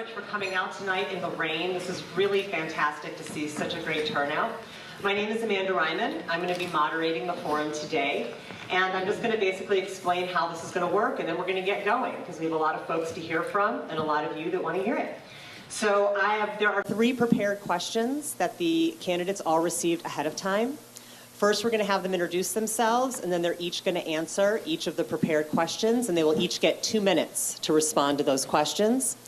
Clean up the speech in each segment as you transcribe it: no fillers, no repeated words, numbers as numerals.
much for coming out tonight in the rain. This is really fantastic to see such a great turnout. My name is Amanda Ryman. I'm going to be moderating the forum today. And I'm just going to basically explain how this is going to work, and then we're going to get going, because we have a lot of folks to hear from and a lot of you that want to hear it. So there are 3 prepared questions that the candidates all received ahead of time. First, we're going to have them introduce themselves, and then they're each going to answer each of the prepared questions, and they will each get 2 minutes to respond to those questions.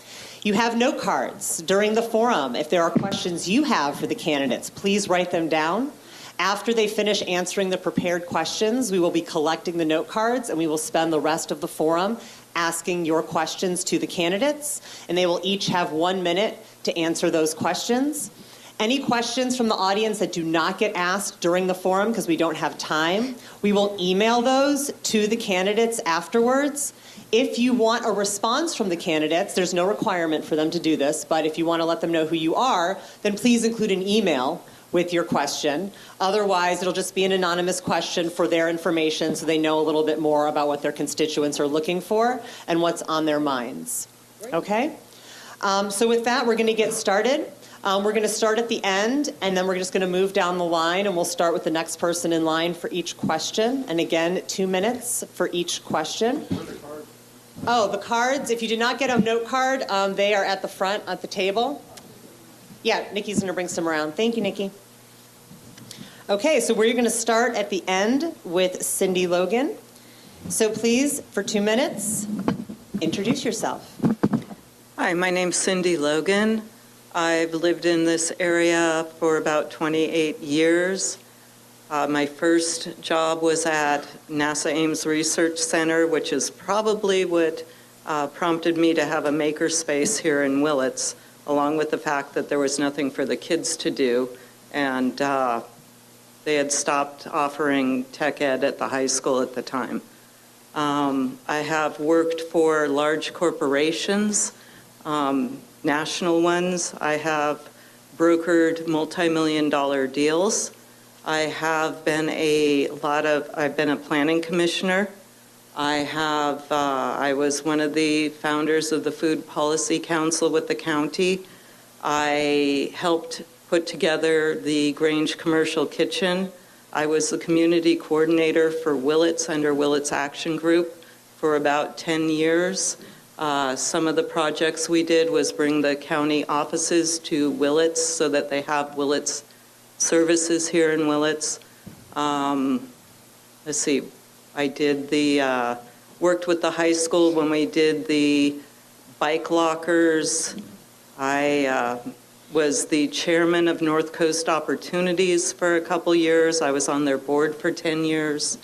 You have note cards during the forum. If there are questions you have for the candidates, please write them down. After they finish answering the prepared questions, we will be collecting the note cards, and we will spend the rest of the forum asking your questions to the candidates, and they will each have 1 minute to answer those questions. Any questions from the audience that do not get asked during the forum because we don't have time, we will email those to the candidates afterwards. If you want a response from the candidates, there's no requirement for them to do this, but if you want to let them know who you are, then please include an email with your question. Otherwise, it'll just be an anonymous question for their information so they know a little bit more about what their constituents are looking for and what's on their minds. Okay? So with that, we're going to get started. We're going to start at the end, and then we're just going to move down the line, and we'll start with the next person in line for each question. And again, 2 minutes for each question. Oh, the cards. If you did not get a note card, they are at the front at the table. Yeah, Nikki's going to bring some around. Thank you, Nikki. Okay, so we're going to start at the end with Cindy Logan. So please, for 2 minutes, introduce yourself. Hi, my name's Cindy Logan. I've lived in this area for about 28 years. My first job was at NASA Ames Research Center, which is probably what prompted me to have a makerspace here in Willits, along with the fact that there was nothing for the kids to do, and they had stopped offering tech ed at the high school at the time. I have worked for large corporations, national ones. I have brokered multi-million-dollar deals. I have been I've been a planning commissioner. I was one of the founders of the Food Policy Council with the county. I helped put together the Grange Commercial Kitchen. I was the community coordinator for Willits under Willits Action Group for about 10 years. Some of the projects we did was bring the county offices to Willits so that they have Willits services here in Willits. Let's see, I did worked with the high school when we did the bike lockers. I was the chairman of North Coast Opportunities for a couple years. I was on their board for 10 years.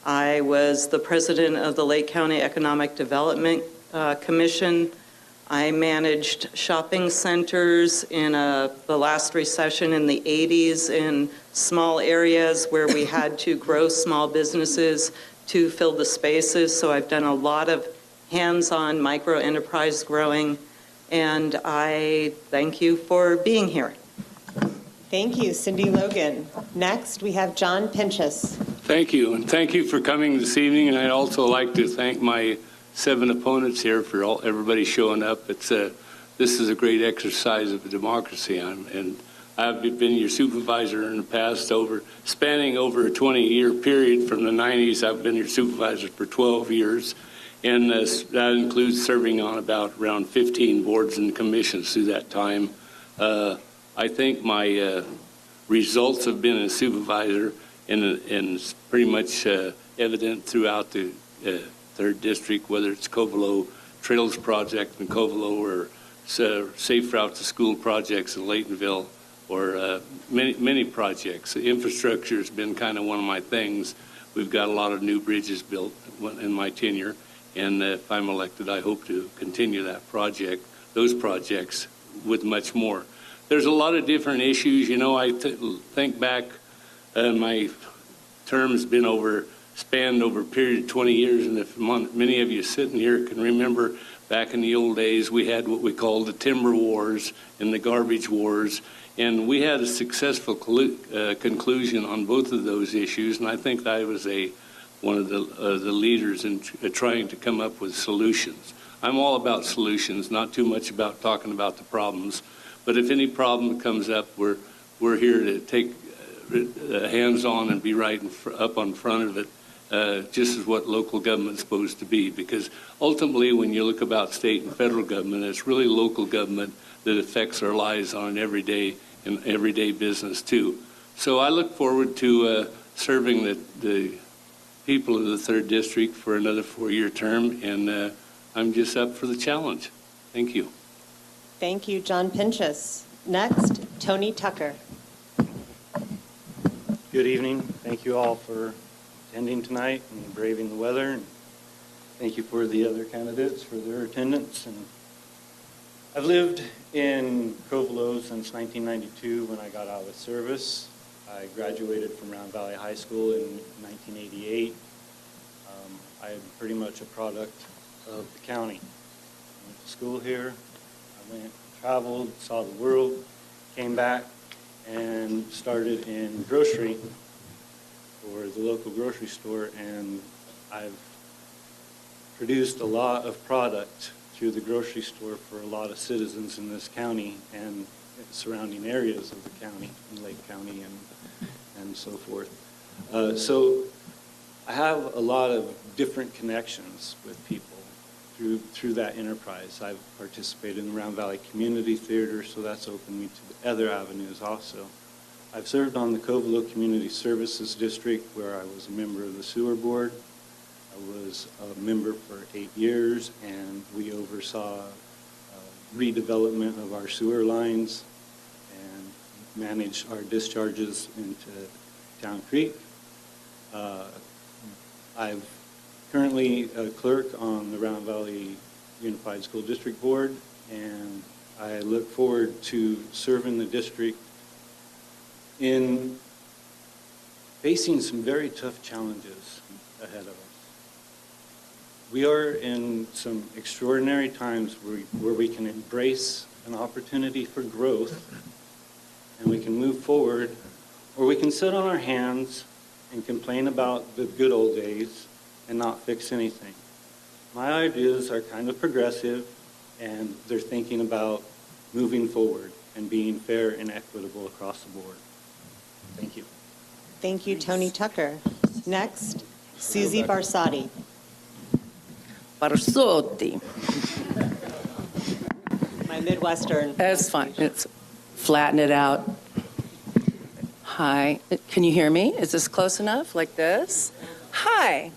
I was the president of the Lake County Economic Development Commission. I managed shopping centers in the last recession in the 80s in small areas where we had to grow small businesses to fill the spaces. So I've done a lot of hands-on micro enterprise growing, and I thank you for being here. Thank you, Cindy Logan. Next, we have John Pinchas. Thank you, and thank you for coming this evening. And I'd also like to thank my 7 opponents here for everybody showing up. This is a great exercise of democracy, and I've been your supervisor in the past, spanning over a 20-year period from the 90s. I've been your supervisor for 12 years, and that includes serving on around 15 boards and commissions through that time. I think my results have been as supervisor, and pretty much evident throughout the 3rd District, whether it's Covelo Trails Project in Covelo or Safe Route to School projects in Laytonville, or many projects. Infrastructure has been kind of one of my things. We've got a lot of new bridges built in my tenure, and if I'm elected, I hope to continue those projects with much more. There's a lot of different issues. You know, I think back, my term has been spanned over a period of 20 years, and if many of you sitting here can remember back in the old days, we had what we called the timber wars and the garbage wars, and we had a successful conclusion on both of those issues, and I think I was one of the leaders in trying to come up with solutions. I'm all about solutions, not too much about talking about the problems. But if any problem comes up, we're here to take hands-on and be right up on front of it, just as what local government's supposed to be. Because ultimately, when you look about state and federal government, it's really local government that affects our lives on an everyday business too. So I look forward to serving the people of the 3rd District for another 4-year term, and I'm just up for the challenge. Thank you. Thank you, John Pinchas. Next, Tony Tucker. Good evening. Thank you all for attending tonight and braving the weather. And thank you for the other candidates for their attendance. And I've lived in Covelo since 1992 when I got out of service. I graduated from Round Valley High School in 1988. I'm pretty much a product of the county. I went to school here. I went, traveled, saw the world, came back, and started in grocery for the local grocery store, and I've produced a lot of product through the grocery store for a lot of citizens in this county and surrounding areas of the county, in Lake County and so forth. So I have a lot of different connections with people through that enterprise. I've participated in the Round Valley Community Theater, so that's opened me to the other avenues also. I've served on the Covelo Community Services District, where I was a member of the sewer board. I was a member for 8 years, and we oversaw redevelopment of our sewer lines and managed our discharges into Town Creek. I've currently a clerk on the Round Valley Unified School District Board, and I look forward to serving the district in facing some very tough challenges ahead of us. We are in some extraordinary times where we can embrace an opportunity for growth and we can move forward, or we can sit on our hands and complain about the good old days and not fix anything. My ideas are kind of progressive, and they're thinking about moving forward and being fair and equitable across the board. Thank you. Thank you, Tony Tucker. Next, Susie Barsotti. Barsotti. My Midwestern. That's fine. It's flatten it out. Hi. Can you hear me? Is this close enough? Like this? Hi.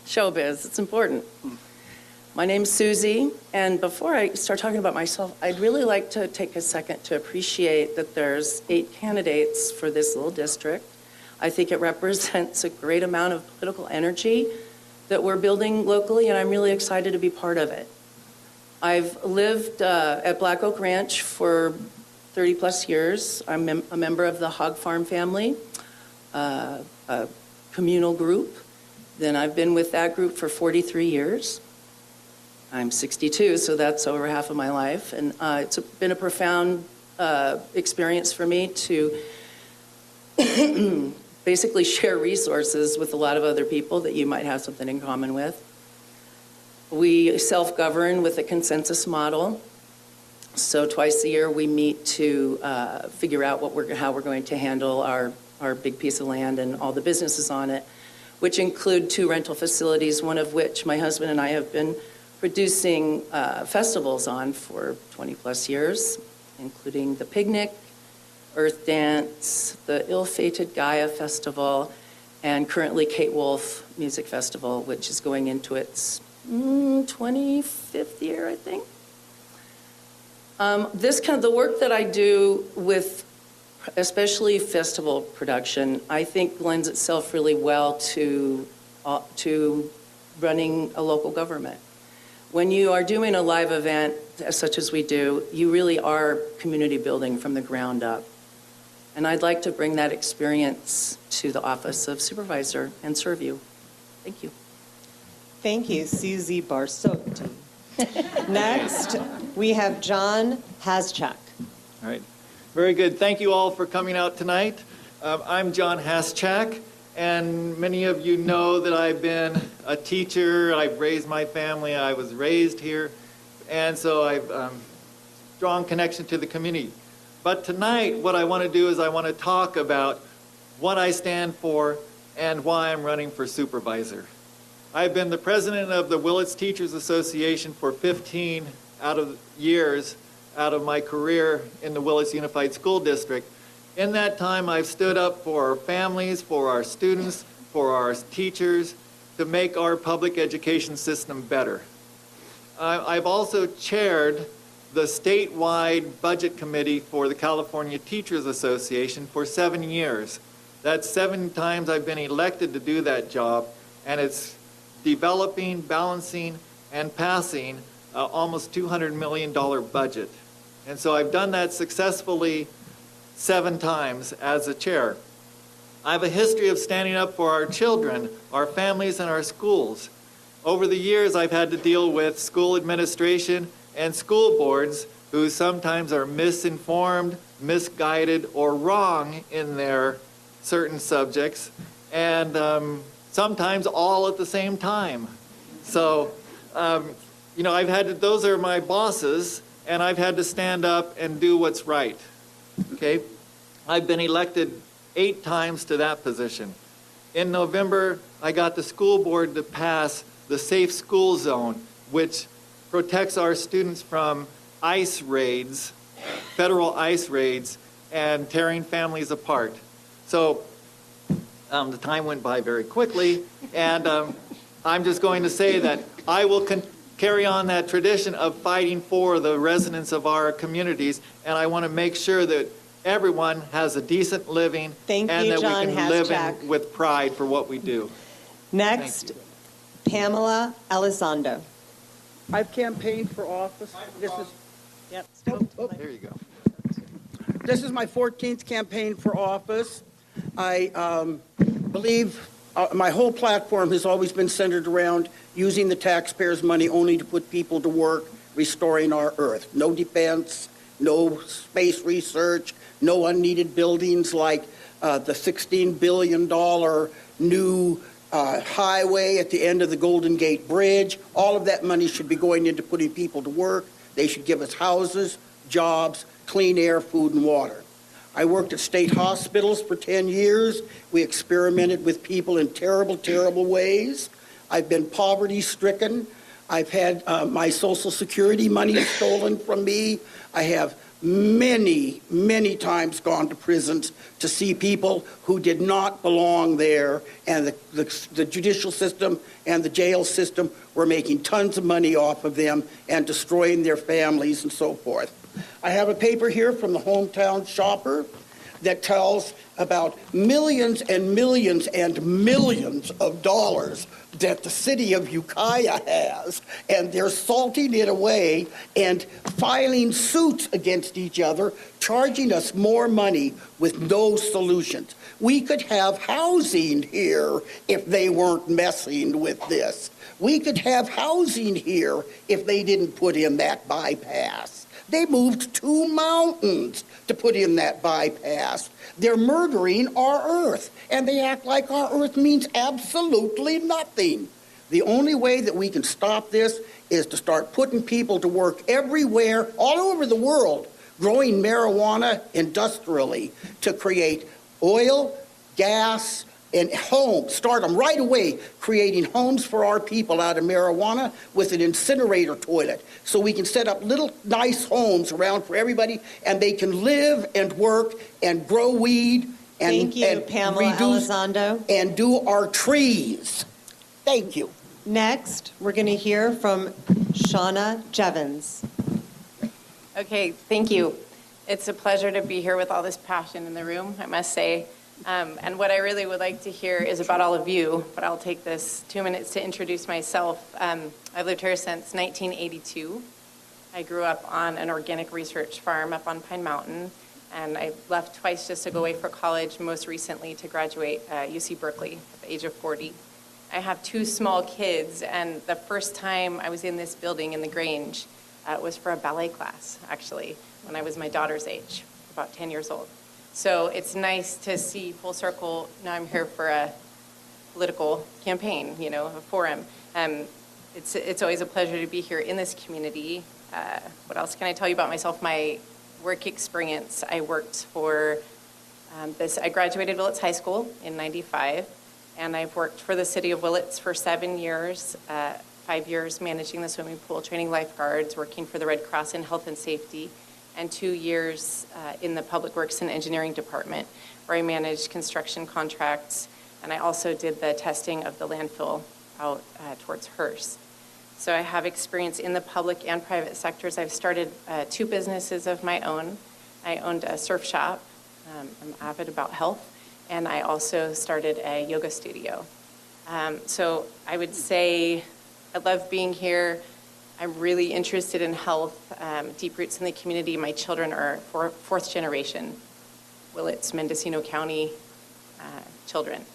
Showbiz. It's important. My name's Susie, and before I start talking about myself, I'd really like to take a second to appreciate that there's 8 candidates for this little district. I think it represents a great amount of political energy that we're building locally, and I'm really excited to be part of it. I've lived at Black Oak Ranch for 30 plus years. I'm a member of the Hog Farm family, a communal group. Then I've been with that group for 43 years. I'm 62, so that's over half of my life. And it's been a profound experience for me to basically share resources with a lot of other people that you might have something in common with. We self-govern with a consensus model. So twice a year we meet to figure out how we're going to handle our big piece of land and all the businesses on it, which include 2 rental facilities, one of which my husband and I have been producing festivals on for 20 plus years, including the Picnic, Earth Dance, the Ill-Fated Gaia Festival, and currently Kate Wolf Music Festival, which is going into its 25th year, I think. The work that I do with especially festival production, I think lends itself really well to running a local government. When you are doing a live event, such as we do, you really are community building from the ground up. And I'd like to bring that experience to the office of Supervisor and serve you. Thank you. Thank you, Susie Barsotti. Next, we have John Haschak. All right. Very good. Thank you all for coming out tonight. I'm John Haschak, and many of you know that I've been a teacher. I've raised my family. I was raised here. And so I've strong connection to the community. But tonight, what I want to do is I want to talk about what I stand for and why I'm running for supervisor. I've been the president of the Willits Teachers Association for 15 years out of my career in the Willits Unified School District. In that time, I've stood up for our families, for our students, for our teachers, to make our public education system better. I've also chaired the statewide budget committee for the California Teachers Association for 7 years. That's 7 times I've been elected to do that job, and it's developing, balancing, and passing almost $200 million budget. And so I've done that successfully 7 times as a chair. I have a history of standing up for our children, our families, and our schools. Over the years, I've had to deal with school administration and school boards who sometimes are misinformed, misguided, or wrong in their certain subjects, and sometimes all at the same time. So, those are my bosses, and I've had to stand up and do what's right. Okay? I've been elected 8 times to that position. In November, I got the school board to pass the Safe School Zone, which protects our students from ICE raids, federal ICE raids, and tearing families apart. So the time went by very quickly, and I'm just going to say that I will carry on that tradition of fighting for the residents of our communities, and I want to make sure that everyone has a decent living and that we can live with pride for what we do. Next, Pamela Elizondo. I've campaigned for office. There you go. This is my 14th campaign for office. I believe my whole platform has always been centered around using the taxpayers' money only to put people to work, restoring our earth. No defense, no space research, no unneeded buildings like the $16 billion new highway at the end of the Golden Gate Bridge. All of that money should be going into putting people to work. They should give us houses, jobs, clean air, food, and water. I worked at state hospitals for 10 years. We experimented with people in terrible, terrible ways. I've been poverty-stricken. I've had my Social Security money stolen from me. I have many, many times gone to prisons to see people who did not belong there, and the judicial system and the jail system were making tons of money off of them and destroying their families and so forth. I have a paper here from the Hometown Shopper that tells about millions and millions and millions of dollars that the city of Ukiah has, and they're salting it away and filing suits against each other, charging us more money with no solutions. We could have housing here if they weren't messing with this. We could have housing here if they didn't put in that bypass. They moved 2 mountains to put in that bypass. They're murdering our earth, and they act like our earth means absolutely nothing. The only way that we can stop this is to start putting people to work everywhere, all over the world, growing marijuana industrially to create oil, gas, and homes. Start them right away, creating homes for our people out of marijuana with an incinerator toilet, so we can set up little nice homes around for everybody, and they can live and work and grow weed and, Pamela reduce Elizondo. and do our trees. Thank you. Next, we're going to hear from Shauna Jevons. Okay, thank you. It's a pleasure to be here with all this passion in the room, I must say. And what I really would like to hear is about all of you, but I'll take this 2 minutes to introduce myself. I've lived here since 1982. I grew up on an organic research farm up on Pine Mountain, and I left twice just to go away for college, most recently to graduate UC Berkeley at the age of 40. I have 2 small kids, and the first time I was in this building in the Grange was for a ballet class, actually, when I was my daughter's age, about 10 years old. So it's nice to see full circle. Now I'm here for a political campaign, a forum. It's always a pleasure to be here in this community. What else can I tell you about myself? My work experience, I worked for I graduated Willits High School in '95, and I've worked for the city of Willits for 7 years, 5 years managing the swimming pool, training lifeguards, working for the Red Cross in health and safety, and 2 years in the Public Works and Engineering Department, where I managed construction contracts, and I also did the testing of the landfill out towards Hearst. So I have experience in the public and private sectors. I've started 2 businesses of my own. I owned a surf shop. I'm avid about health, and I also started a yoga studio. So I would say I love being here. I'm really interested in health, deep roots in the community. My children are fourth generation Willits, Mendocino County children.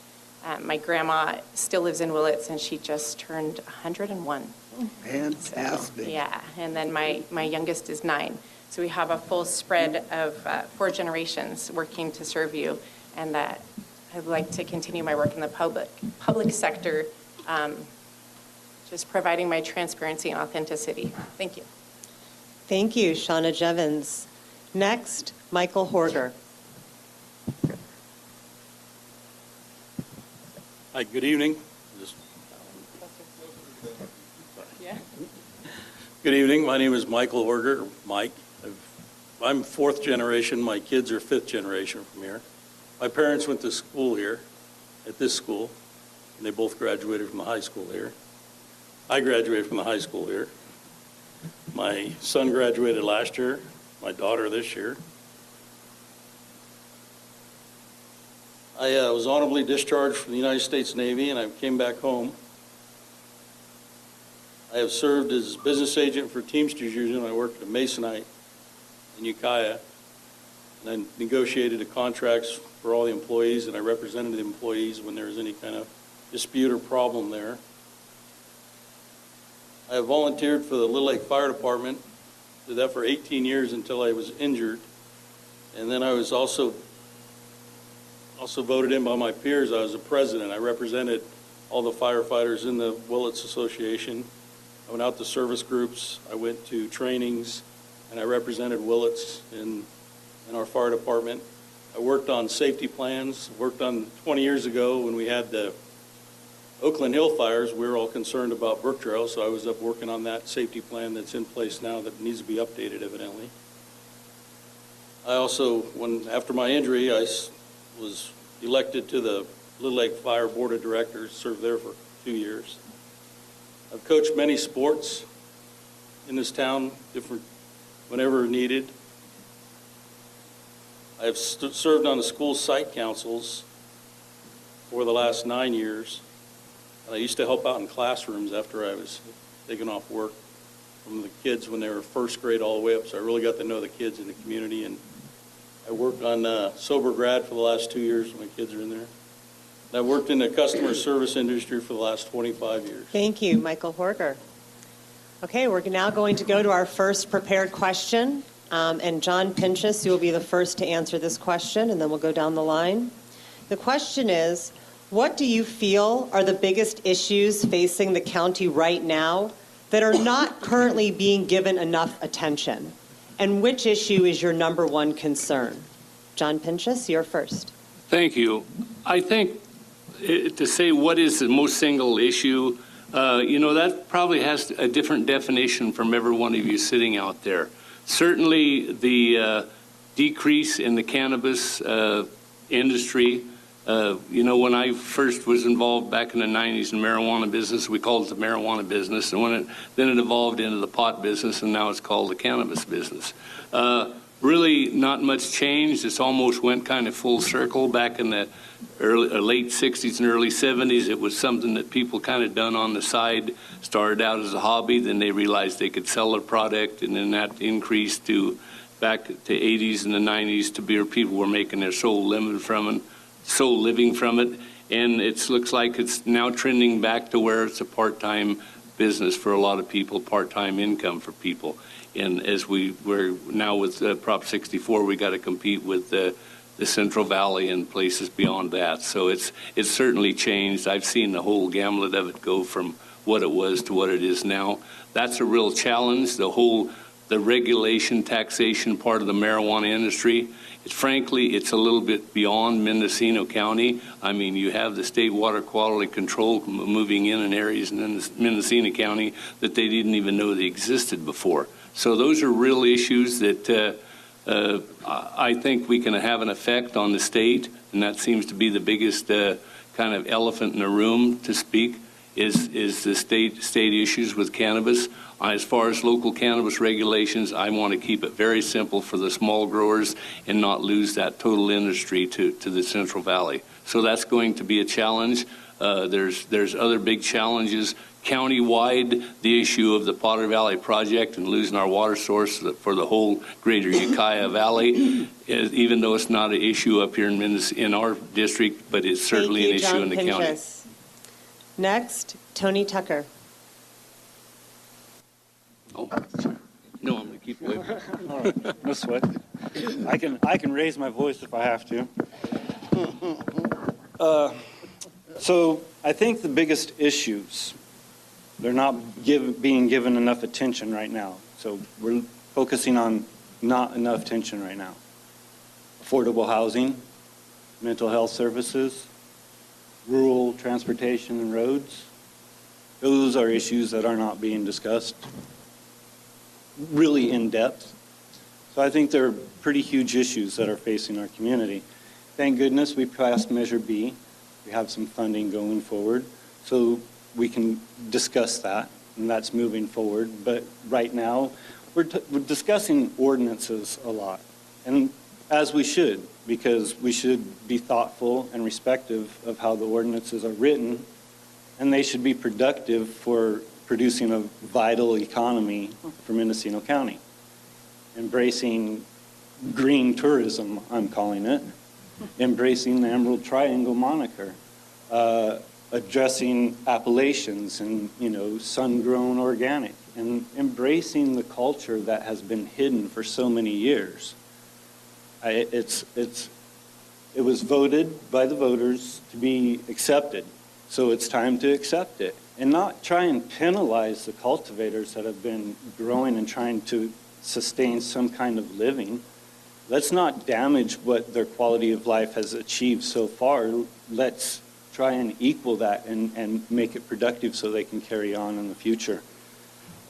My grandma still lives in Willits, and she just turned 101. Fantastic. So, yeah, and then my youngest is 9. So we have a full spread of 4 generations working to serve you, and I'd like to continue my work in the public sector, just providing my transparency and authenticity. Thank you. Thank you, Shauna Jevons. Next, Michael Horger. Hi, good evening. Yeah. Good evening. My name is Michael Horger, Mike. I'm 4th generation. My kids are 5th generation from here. My parents went to school here, at this school, and they both graduated from the high school here. I graduated from the high school here. My son graduated last year, my daughter this year. I was honorably discharged from the United States Navy, and I came back home. I have served as business agent for Teamsters Union. I worked at Masonite in Ukiah, and I negotiated the contracts for all the employees, and I represented the employees when there was any kind of dispute or problem there. I have volunteered for the Little Lake Fire Department, did that for 18 years until I was injured, and then I was also voted in by my peers. I was the president. I represented all the firefighters in the Willits Association. I went out to service groups, I went to trainings, and I represented Willits in our fire department. I worked on safety plans, worked on 20 years ago when we had the Oakland Hill fires. We were all concerned about Brook Trail, so I was up working on that safety plan that's in place now that needs to be updated evidently. I also, after my injury, I was elected to the Little Lake Fire Board of Directors, served there for 2 years. I've coached many sports in this town, different whenever needed. I have served on the school site councils for the last 9 years. And I used to help out in classrooms after I was taken off work from the kids when they were first grade all the way up. So I really got to know the kids in the community. And I worked on Sober Grad for the last 2 years when my kids are in there. And I've worked in the customer service industry for the last 25 years. Thank you, Michael Horger. Okay, we're now going to go to our first prepared question. And John Pinchas, you will be the first to answer this question, and then we'll go down the line. The question is, what do you feel are the biggest issues facing the county right now that are not currently being given enough attention? And which issue is your number one concern? John Pinchas, you're first. Thank you. I think to say what is the most single issue, that probably has a different definition from every one of you sitting out there. Certainly the decrease in the cannabis industry. When I first was involved back in the 90s in marijuana business, we called it the marijuana business, and then it evolved into the pot business, and now it's called the cannabis business. Really not much changed. It's almost went kind of full circle. Back in the late 60s and early 70s, it was something that people kind of done on the side, started out as a hobby, then they realized they could sell their product, and then that increased to back to 80s and the 90s to where people were making their sole living from it. And it looks like it's now trending back to where it's a part-time business for a lot of people, part-time income for people. And as we're now with Prop 64, we got to compete with the the Central Valley and places beyond that. So it's certainly changed. I've seen the whole gamut of it go from what it was to what it is now. That's a real challenge, the regulation, taxation part of the marijuana industry. Frankly, it's a little bit beyond Mendocino County. I mean, you have the state water quality control moving in areas in Mendocino County that they didn't even know they existed before. So those are real issues that I think we can have an effect on the state, and that seems to be the biggest kind of elephant in the room, to speak, is the state issues with cannabis. As far as local cannabis regulations, I want to keep it very simple for the small growers and not lose that total industry to the Central Valley. So that's going to be a challenge. There's other big challenges countywide. The issue of the Potter Valley project and losing our water source for the whole greater Ukiah Valley, even though it's not an issue up here in our district, but it's certainly an issue in the county. Next, Tony Tucker. Oh, no, I'm going to keep away. All right, no sweat. I can raise my voice if I have to. So I think the biggest issues, they're not being given enough attention right now. So we're focusing on not enough attention right now. Affordable housing, mental health services, rural transportation and roads. Those are issues that are not being discussed really in depth. So I think they're pretty huge issues that are facing our community. Thank goodness we passed Measure B. We have some funding going forward, so we can discuss that, and that's moving forward. But right now, we're discussing ordinances a lot, and as we should, because we should be thoughtful and respectful of how the ordinances are written, and they should be productive for producing a vital economy for Mendocino County. Embracing green tourism, I'm calling it. Embracing the Emerald Triangle moniker. Addressing appellations and, sun-grown organic. And embracing the culture that has been hidden for so many years. It was voted by the voters to be accepted. So it's time to accept it. And not try and penalize the cultivators that have been growing and trying to sustain some kind of living. Let's not damage what their quality of life has achieved so far. Let's try and equal that and make it productive so they can carry on in the future.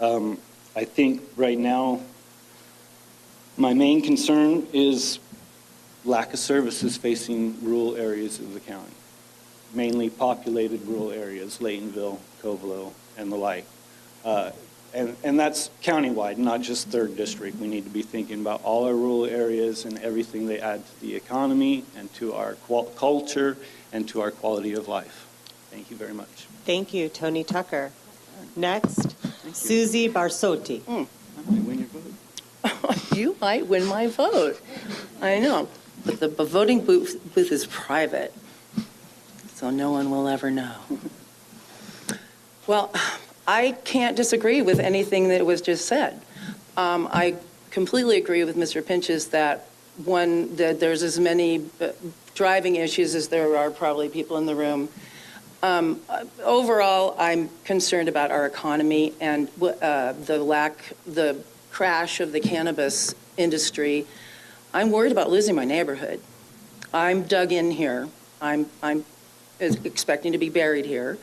I think right now, my main concern is lack of services facing rural areas of the county. Mainly populated rural areas, Laytonville, Covelo, and the like. And that's countywide, not just 3rd District. We need to be thinking about all our rural areas and everything they add to the economy and to our culture and to our quality of life. Thank you very much. Thank you, Tony Tucker. Next, Susie Barsotti. I might win your vote. You might win my vote. I know, but the voting booth is private, so no one will ever know. Well, I can't disagree with anything that was just said. I completely agree with Mr. Pinches that there's as many driving issues as there are probably people in the room. Overall, I'm concerned about our economy and the crash of the cannabis industry. I'm worried about losing my neighborhood. I'm dug in here. I'm expecting to be buried here,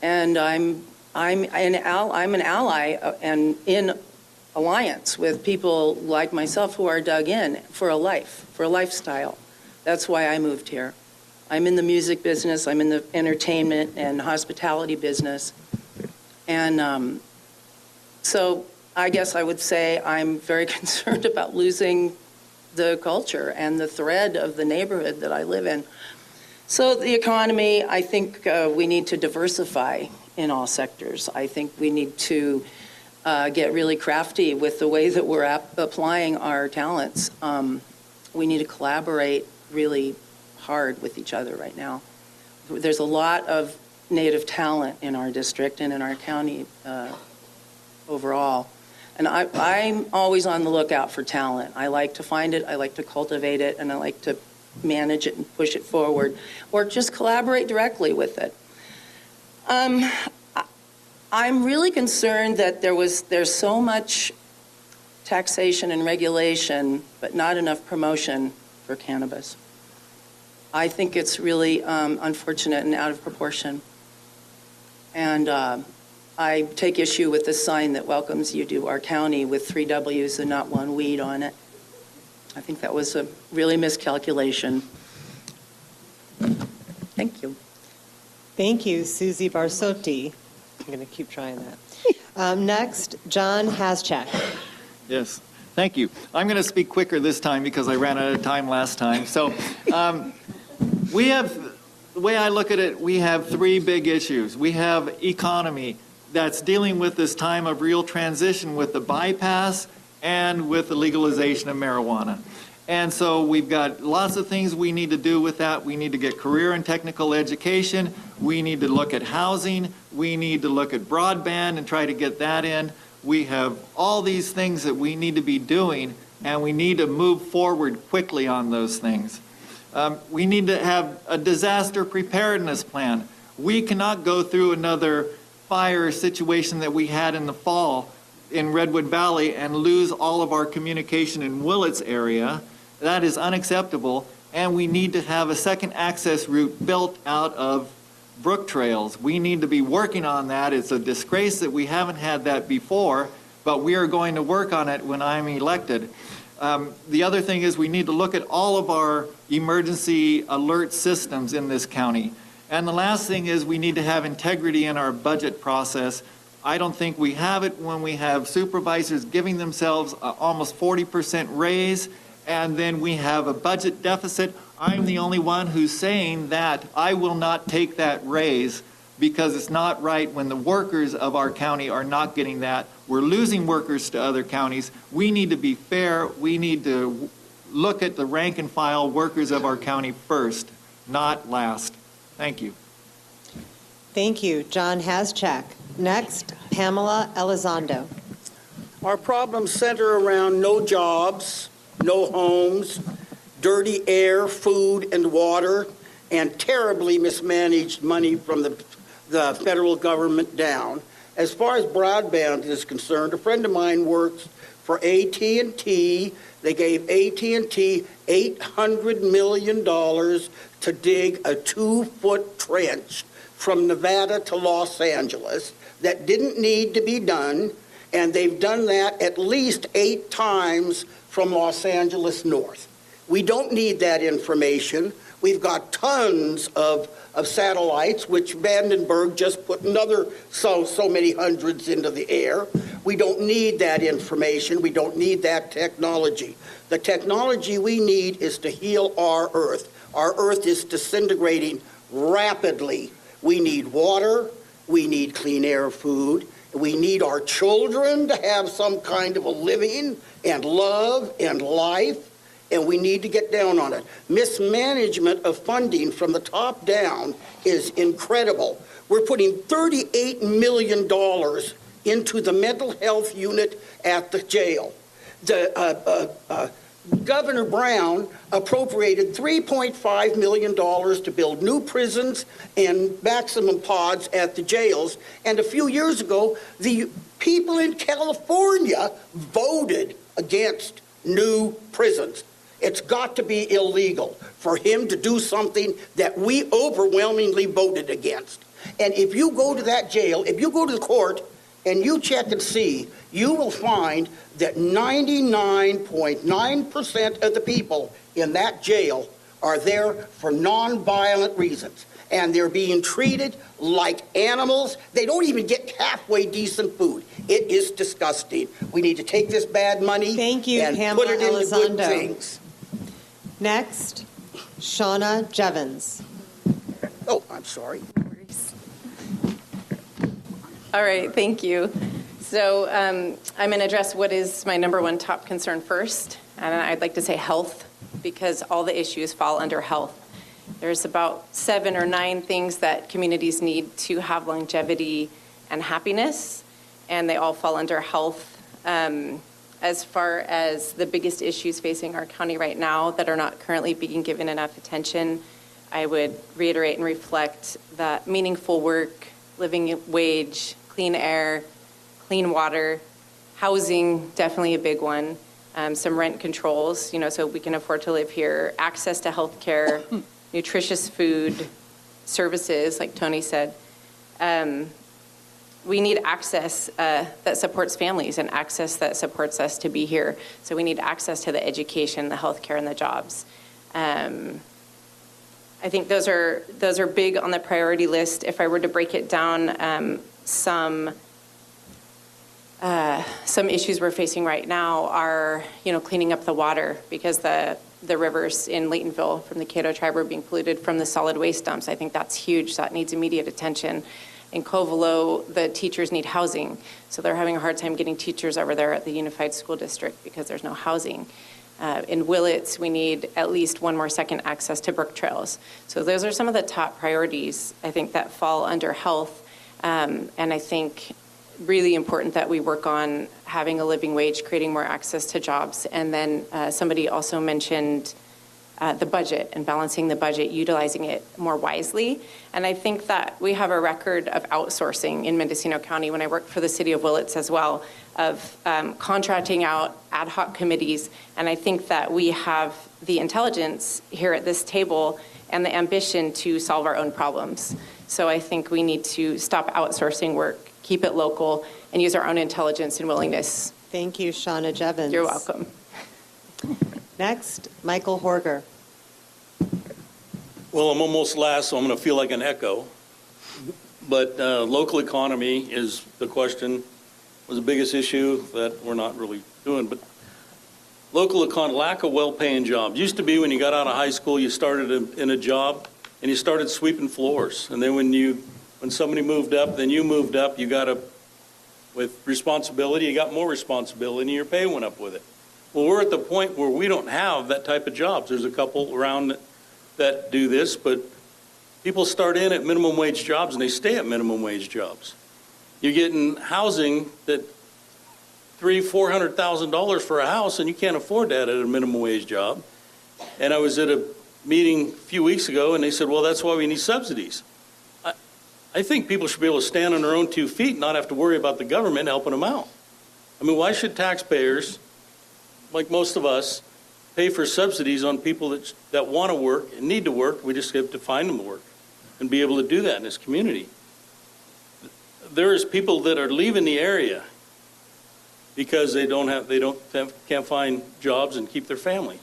and I'm an ally and in alliance with people like myself who are dug in for a lifestyle. That's why I moved here. I'm in the music business. I'm in the entertainment and hospitality business. And so I guess I would say I'm very concerned about losing the culture and the thread of the neighborhood that I live in. So the economy, I think we need to diversify in all sectors. I think we need to get really crafty with the way that we're applying our talents. We need to collaborate really hard with each other right now. There's a lot of Native talent in our district and in our county overall. And I'm always on the lookout for talent. I like to find it, I like to cultivate it, and I like to manage it and push it forward, or just collaborate directly with it. I'm really concerned that there's so much taxation and regulation, but not enough promotion for cannabis. I think it's really unfortunate and out of proportion. And I take issue with the sign that welcomes you to our county with 3 W's and not 1 weed on it. I think that was a really miscalculation. Thank you. Thank you, Susie Barsotti. I'm going to keep trying that. Next, John Haschak. Yes, thank you. I'm going to speak quicker this time because I ran out of time last time. So we have, the way I look at it, we have 3 big issues. We have economy that's dealing with this time of real transition with the bypass and with the legalization of marijuana. And so we've got lots of things we need to do with that. We need to get career and technical education. We need to look at housing. We need to look at broadband and try to get that in. We have all these things that we need to be doing, and we need to move forward quickly on those things. We need to have a disaster preparedness plan. We cannot go through another fire situation that we had in the fall in Redwood Valley and lose all of our communication in Willits area. That is unacceptable, and we need to have a second access route built out of brook trails. We need to be working on that. It's a disgrace that we haven't had that before, but we are going to work on it when I'm elected. The other thing is we need to look at all of our emergency alert systems in this county. And the last thing is we need to have integrity in our budget process. I don't think we have it when we have supervisors giving themselves almost 40% raise, and then we have a budget deficit. I'm the only one who's saying that I will not take that raise because it's not right when the workers of our county are not getting that. We're losing workers to other counties. We need to be fair. We need to look at the rank and file workers of our county first, not last. Thank you. Thank you, John Haschak. Next, Pamela Elizondo. Our problems center around no jobs, no homes, dirty air, food, and water, and terribly mismanaged money from the federal government down. As far as broadband is concerned, a friend of mine works for AT&T. They gave AT&T $800 million to dig a 2-foot trench from Nevada to Los Angeles that didn't need to be done, and they've done that at least 8 times from Los Angeles north. We don't need that information. We've got tons of satellites, which Vandenberg just put another so many hundreds into the air. We don't need that information. We don't need that technology. The technology we need is to heal our Earth. Our Earth is disintegrating rapidly. We need water. We need clean air, food. We need our children to have some kind of a living and love and life. And we need to get down on it. Mismanagement of funding from the top down is incredible. We're putting $38 million into the mental health unit at the jail. Governor Brown appropriated $3.5 million to build new prisons and maximum pods at the jails. And a few years ago, the people in California voted against new prisons. It's got to be illegal for him to do something that we overwhelmingly voted against. And if you go to that jail, if you go to the court and you check and see, you will find that 99.9% of the people in that jail are there for nonviolent reasons. And they're being treated like animals. They don't even get halfway decent food. It is disgusting. We need to take this bad money Thank you, and Pamela put it into good Elizondo. things. Next, Shauna Jevons. Oh, I'm sorry. All right, thank you. So I'm going to address what is my number one top concern first, and I'd like to say health, because all the issues fall under health. There's about 7 or 9 things that communities need to have longevity and happiness, and they all fall under health. as far as the biggest issues facing our county right now that are not currently being given enough attention, I would reiterate and reflect that meaningful work, living wage, clean air, clean water, housing, definitely a big one, some rent controls, so we can afford to live here, access to health care, nutritious food, services, like Tony said. We need access that supports families and access that supports us to be here. So we need access to the education, the healthcare, and the jobs. I think those are big on the priority list. If I were to break it down, some issues we're facing right now are, cleaning up the water, because the rivers in Laytonville from the Caddo tribe are being polluted from the solid waste dumps. I think that's huge. That needs immediate attention. In Covelo, the teachers need housing, so they're having a hard time getting teachers over there at the Unified School District because there's no housing. In Willits, we need at least one more second access to brook trails. So those are some of the top priorities, I think, that fall under health. And I think really important that we work on having a living wage, creating more access to jobs. And then somebody also mentioned the budget and balancing the budget, utilizing it more wisely. And I think that we have a record of outsourcing in Mendocino County. When I worked for the city of Willits as well, of contracting out ad hoc committees. And I think that we have the intelligence here at this table and the ambition to solve our own problems. So I think we need to stop outsourcing work, keep it local, and use our own intelligence and willingness. Thank you, Shauna Jevons. You're welcome. Next, Michael Horger. Well, I'm almost last, so I'm going to feel like an echo. But local economy is the question, was the biggest issue that we're not really doing. But local economy, lack of well-paying jobs. Used to be when you got out of high school, you started in a job and you started sweeping floors. And then when somebody moved up, then you moved up, you got with responsibility, you got more responsibility, and your pay went up with it. Well, we're at the point where we don't have that type of jobs. There's a couple around that do this, but people start in at minimum wage jobs and they stay at minimum wage jobs. You're getting housing that $300,000-$400,000 for a house, and you can't afford that at a minimum wage job. And I was at a meeting a few weeks ago, and they said, well, that's why we need subsidies. I think people should be able to stand on their own 2 feet and not have to worry about the government helping them out. I mean, why should taxpayers, like most of us, pay for subsidies on people that want to work and need to work? We just have to find them to work and be able to do that in this community. There's people that are leaving the area because they can't find jobs and keep their family.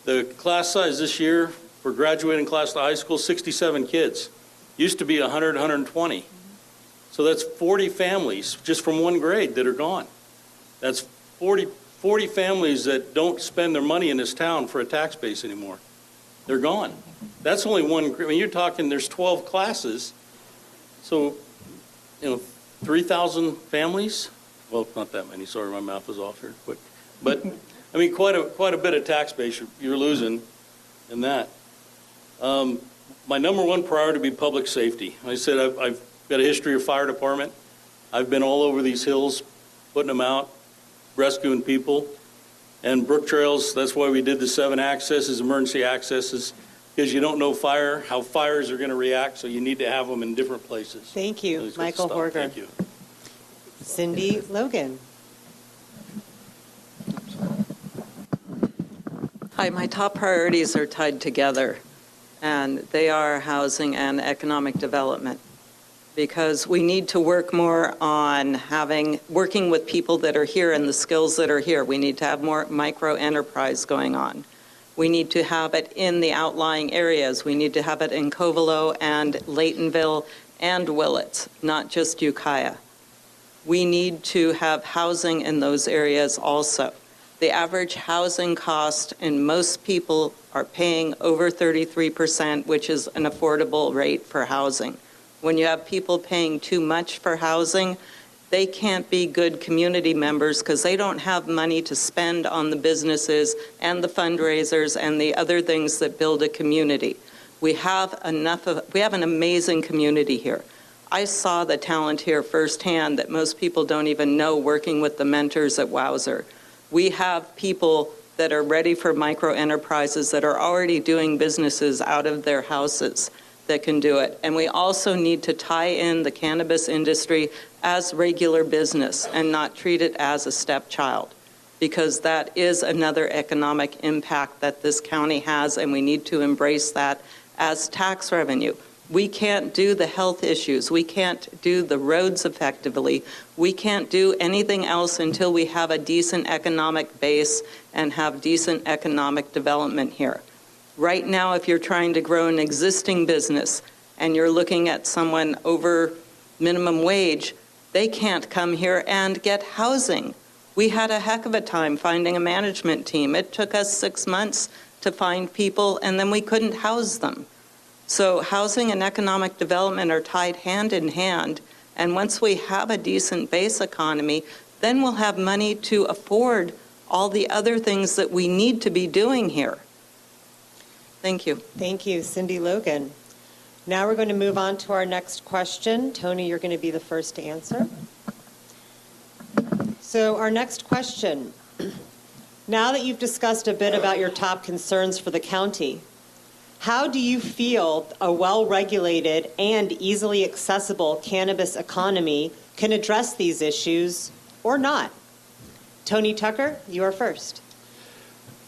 The class size this year for graduating class to high school, 67 kids. Used to be 100, 120. So that's 40 families just from one grade that are gone. That's 40 families that don't spend their money in this town for a tax base anymore. They're gone. That's only one. I mean, you're talking there's 12 classes. So, 3,000 families. Well, not that many. Sorry, my math was off here quick. But I mean, quite a bit of tax base you're losing in that. My number one priority would be public safety. Like I said, I've got a history of fire department. I've been all over these hills, putting them out, rescuing people. And brook trails, that's why we did the 7 accesses, emergency accesses, because you don't know how fires are going to react, so you need to have them in different places. Thank you, Michael Horger. Thank you. Cindy Logan. Hi, my top priorities are tied together, and they are housing and economic development, because we need to work more on working with people that are here and the skills that are here. We need to have more micro enterprise going on. We need to have it in the outlying areas. We need to have it in Covelo and Laytonville and Willits, not just Ukiah. We need to have housing in those areas also. The average housing cost, and most people are paying over 33%, which is an affordable rate for housing. When you have people paying too much for housing, they can't be good community members because they don't have money to spend on the businesses and the fundraisers and the other things that build a community. We have an amazing community here. I saw the talent here firsthand that most people don't even know working with the mentors at Wowzer. We have people that are ready for micro enterprises that are already doing businesses out of their houses that can do it. And we also need to tie in the cannabis industry as regular business and not treat it as a stepchild, because that is another economic impact that this county has, and we need to embrace that as tax revenue. We can't do the health issues. We can't do the roads effectively. We can't do anything else until we have a decent economic base and have decent economic development here. Right now, if you're trying to grow an existing business and you're looking at someone over minimum wage, they can't come here and get housing. We had a heck of a time finding a management team. It took us 6 months to find people, and then we couldn't house them. So housing and economic development are tied hand in hand, and once we have a decent base economy, then we'll have money to afford all the other things that we need to be doing here. Thank you. Thank you, Cindy Logan. Now we're going to move on to our next question. Tony, you're going to be the first to answer. So our next question, now that you've discussed a bit about your top concerns for the county, how do you feel a well-regulated and easily accessible cannabis economy can address these issues or not? Tony Tucker, you are first.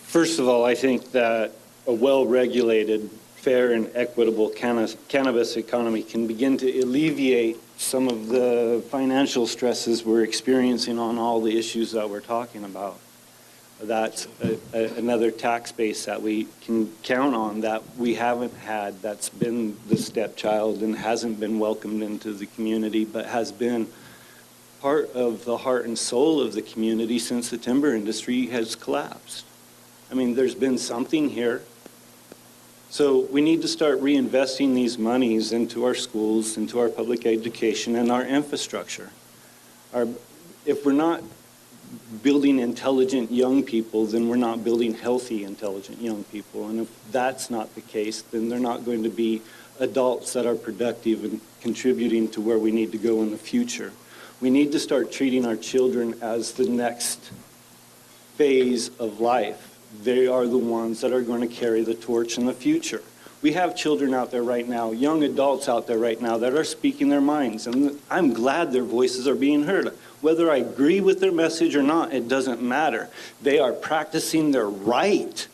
First of all, I think that a well-regulated, fair, and equitable cannabis economy can begin to alleviate some of the financial stresses we're experiencing on all the issues that we're talking about. That's another tax base that we can count on that we haven't had, that's been the stepchild and hasn't been welcomed into the community, but has been part of the heart and soul of the community since the timber industry has collapsed. I mean, there's been something here. So we need to start reinvesting these monies into our schools, into our public education, and our infrastructure. If we're not building intelligent young people, then we're not building healthy, intelligent young people. And if that's not the case, then they're not going to be adults that are productive and contributing to where we need to go in the future. We need to start treating our children as the next phase of life. They are the ones that are going to carry the torch in the future. We have children out there right now, young adults out there right now that are speaking their minds, and I'm glad their voices are being heard. Whether I agree with their message or not, it doesn't matter. They are practicing their right,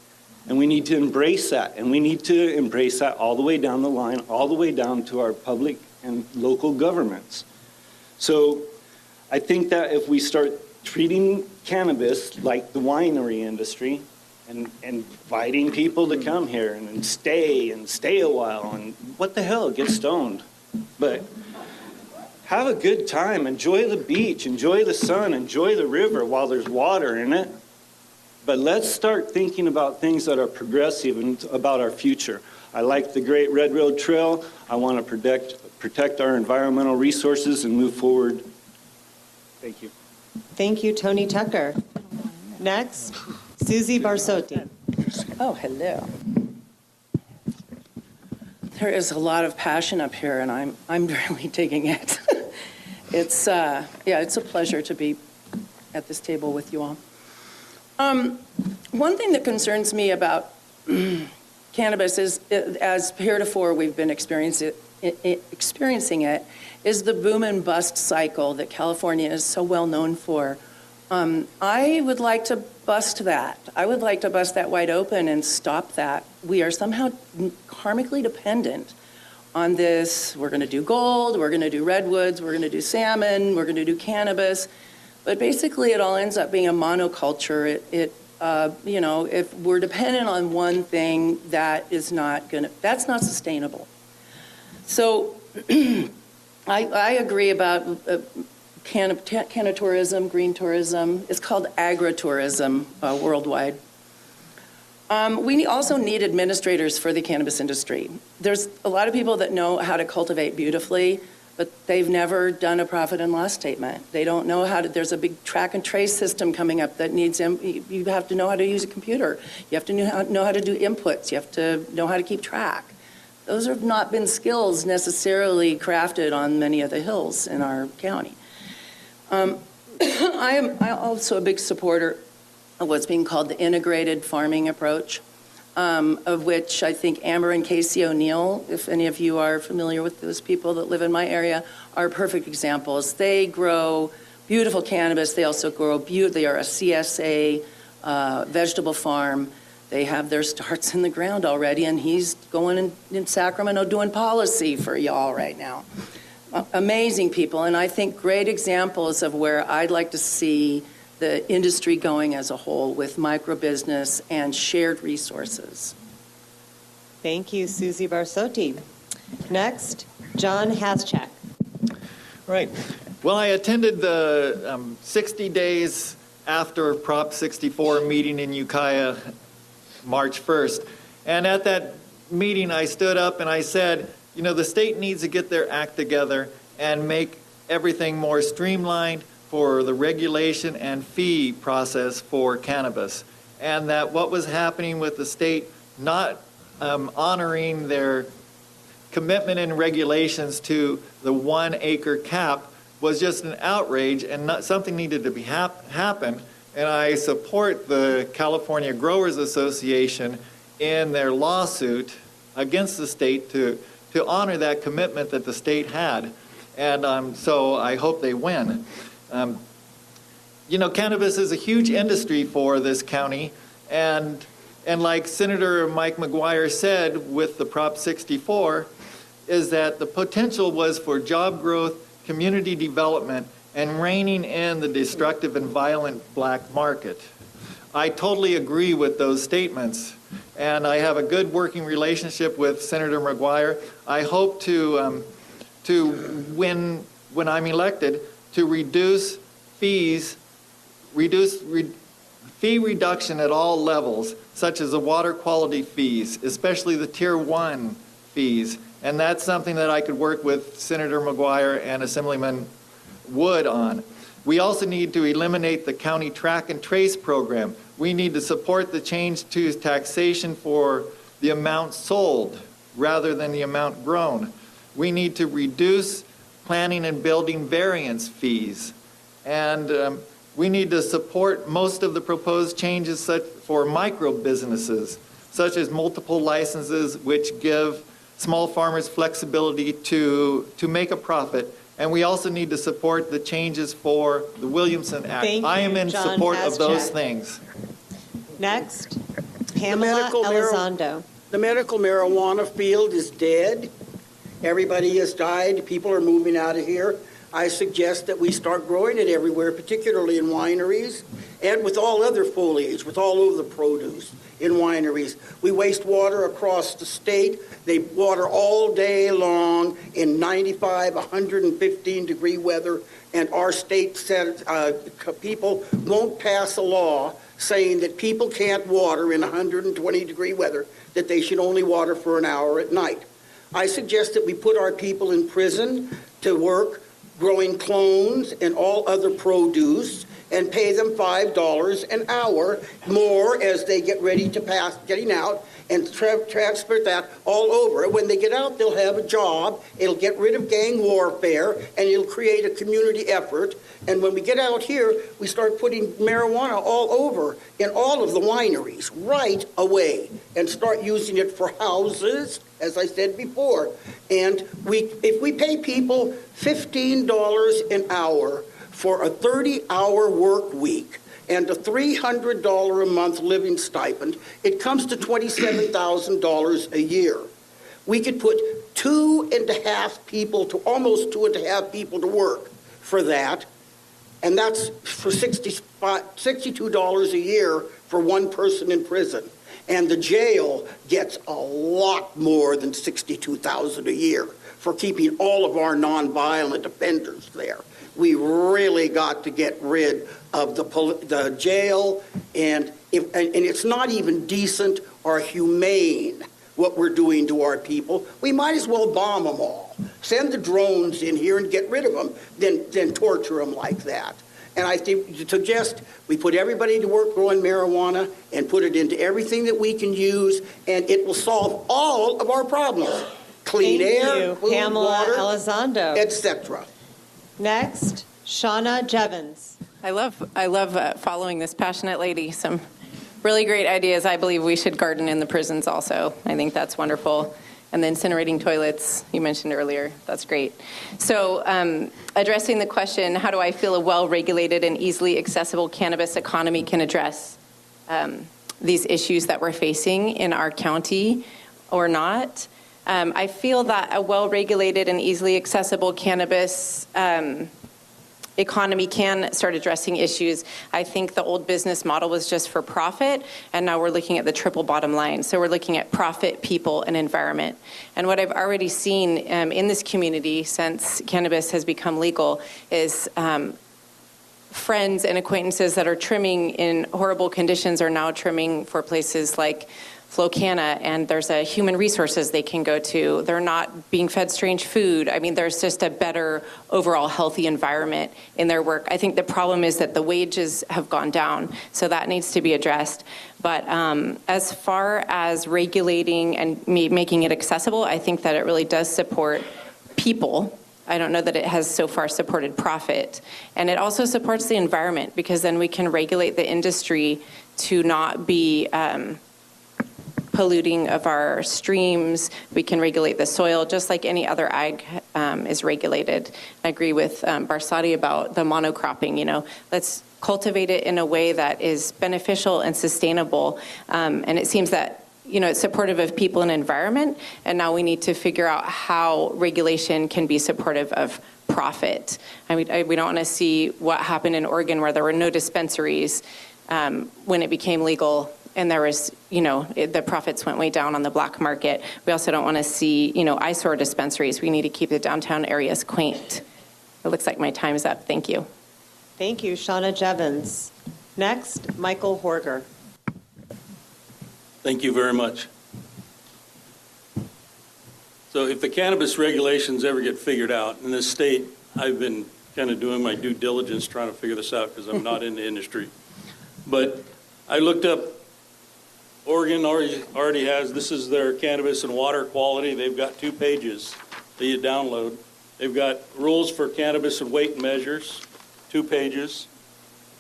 and we need to embrace that, and we need to embrace that all the way down the line, all the way down to our public and local governments. So I think that if we start treating cannabis like the winery industry, and inviting people to come here and stay a while, and what the hell, get stoned. But have a good time, enjoy the beach, enjoy the sun, enjoy the river while there's water in it. But let's start thinking about things that are progressive and about our future. I like the Great Red Road Trail. I want to protect our environmental resources and move forward. Thank you. Thank you, Tony Tucker. Next, Susie Barsotti. Oh, hello. There is a lot of passion up here, and I'm really digging it. It's a pleasure to be at this table with you all. One thing that concerns me about cannabis is, as heretofore we've been experiencing it, is the boom and bust cycle that California is so well known for. I would like to bust that. I would like to bust that wide open and stop that. We are somehow karmically dependent on this. We're going to do gold, we're going to do redwoods, we're going to do salmon, we're going to do cannabis. But basically it all ends up being a monoculture. If we're dependent on one thing, that's not sustainable. So I agree about canatourism, green tourism. It's called agritourism worldwide. We also need administrators for the cannabis industry. There's a lot of people that know how to cultivate beautifully, but they've never done a profit and loss statement. They don't know how to, there's a big track and trace system coming up that needs, you have to know how to use a computer. You have to know how to do inputs. You have to know how to keep track. Those have not been skills necessarily crafted on many of the hills in our county. I'm also a big supporter of what's being called the integrated farming approach, of which I think Amber and Casey O'Neill, if any of you are familiar with those people that live in my area, are perfect examples. They grow beautiful cannabis. They also grow they are a CSA vegetable farm. They have their starts in the ground already, and he's going in Sacramento doing policy for y'all right now. Amazing people, and I think great examples of where I'd like to see the industry going as a whole with microbusiness and shared resources. Thank you, Susie Barsotti. Next, John Haschak. Right. Well, I attended the 60 days after Prop 64 meeting in Ukiah, March 1st. And at that meeting, I stood up and I said, you know, the state needs to get their act together and make everything more streamlined for the regulation and fee process for cannabis. And that what was happening with the state not honoring their commitment and regulations to the 1 acre cap was just an outrage, and something needed to be happen. And I support the California Growers Association in their lawsuit against the state to honor that commitment that the state had. And so I hope they win. You know, cannabis is a huge industry for this county, and like Senator Mike McGuire said with the Prop 64, is that the potential was for job growth, community development, and reining in the destructive and violent black market. I totally agree with those statements, and I have a good working relationship with Senator McGuire. I hope to when I'm elected, to reduce fees, fee reduction at all levels, such as the water quality fees, especially the Tier 1 fees. And that's something that I could work with Senator McGuire and Assemblyman Wood on. We also need to eliminate the county track and trace program. We need to support the change to taxation for the amount sold rather than the amount grown. We need to reduce planning and building variance fees. And we need to support most of the proposed changes for micro businesses, such as multiple licenses, which give small farmers flexibility to make a profit. And we also need to support the changes for the Williamson Act. Thank I am you, in John support of those Haschak. things. Next, Pamela Elizondo. The medical marijuana field is dead. Everybody has died. People are moving out of here. I suggest that we start growing it everywhere, particularly in wineries and with all other foliage, with all of the produce in wineries. We waste water across the state. They water all day long in 95, 115 degree weather, and our state said people won't pass a law saying that people can't water in 120 degree weather, that they should only water for an hour at night. I suggest that we put our people in prison to work growing clones and all other produce and pay them $5 an hour more as they get ready to pass getting out, and transfer that all over. When they get out, they'll have a job. It'll get rid of gang warfare, and it'll create a community effort. And when we get out here, we start putting marijuana all over in all of the wineries right away and start using it for houses, as I said before. And if we pay people $15 an hour for a 30-hour work week and a $300 a month living stipend, it comes to $27,000 a year. We could put almost 2.5 people to work for that, and that's for $62 a year for one person in prison. And the jail gets a lot more than $62,000 a year for keeping all of our nonviolent offenders there. We really got to get rid of the jail, and it's not even decent or humane what we're doing to our people. We might as well bomb them all. Send the drones in here and get rid of them, then torture them like that. And I suggest we put everybody to work growing marijuana and put it into everything that we can use, and it will solve all of our problems. Clean air, food, Pamela water, Elizondo. etc. Next, Shauna Jevons. I love following this passionate lady. Some really great ideas. I believe we should garden in the prisons also. I think that's wonderful. And the incinerating toilets you mentioned earlier, that's great. So addressing the question, how do I feel a well-regulated and easily accessible cannabis economy can address these issues that we're facing in our county or not? I feel that a well-regulated and easily accessible cannabis economy can start addressing issues. I think the old business model was just for profit, and now we're looking at the triple bottom line. So we're looking at profit, people, and environment. And what I've already seen in this community since cannabis has become legal is friends and acquaintances that are trimming in horrible conditions are now trimming for places like Flocana, and there's a human resources they can go to. They're not being fed strange food. I mean, there's just a better overall healthy environment in their work. I think the problem is that the wages have gone down, so that needs to be addressed. But as far as regulating and making it accessible, I think that it really does support people. I don't know that it has so far supported profit. And it also supports the environment, because then we can regulate the industry to not be polluting of our streams. We can regulate the soil just like any other ag is regulated. I agree with Barsati about the monocropping. You know, let's cultivate it in a way that is beneficial and sustainable. And it seems that, you know, it's supportive of people and environment, and now we need to figure out how regulation can be supportive of profit. I mean, we don't want to see what happened in Oregon, where there were no dispensaries when it became legal, and there was, you know, the profits went way down on the black market. We also don't want to see, you know, eyesore dispensaries. We need to keep the downtown areas quaint. It looks like my time's up. Thank you. Thank you, Shauna Jevons. Next, Michael Horger. Thank you very much. So if the cannabis regulations ever get figured out in this state, I've been kind of doing my due diligence trying to figure this out because I'm not in the industry. But I looked up, Oregon already has, this is their cannabis and water quality. They've got 2 pages that you download. They've got rules for cannabis and weight measures, 2 pages.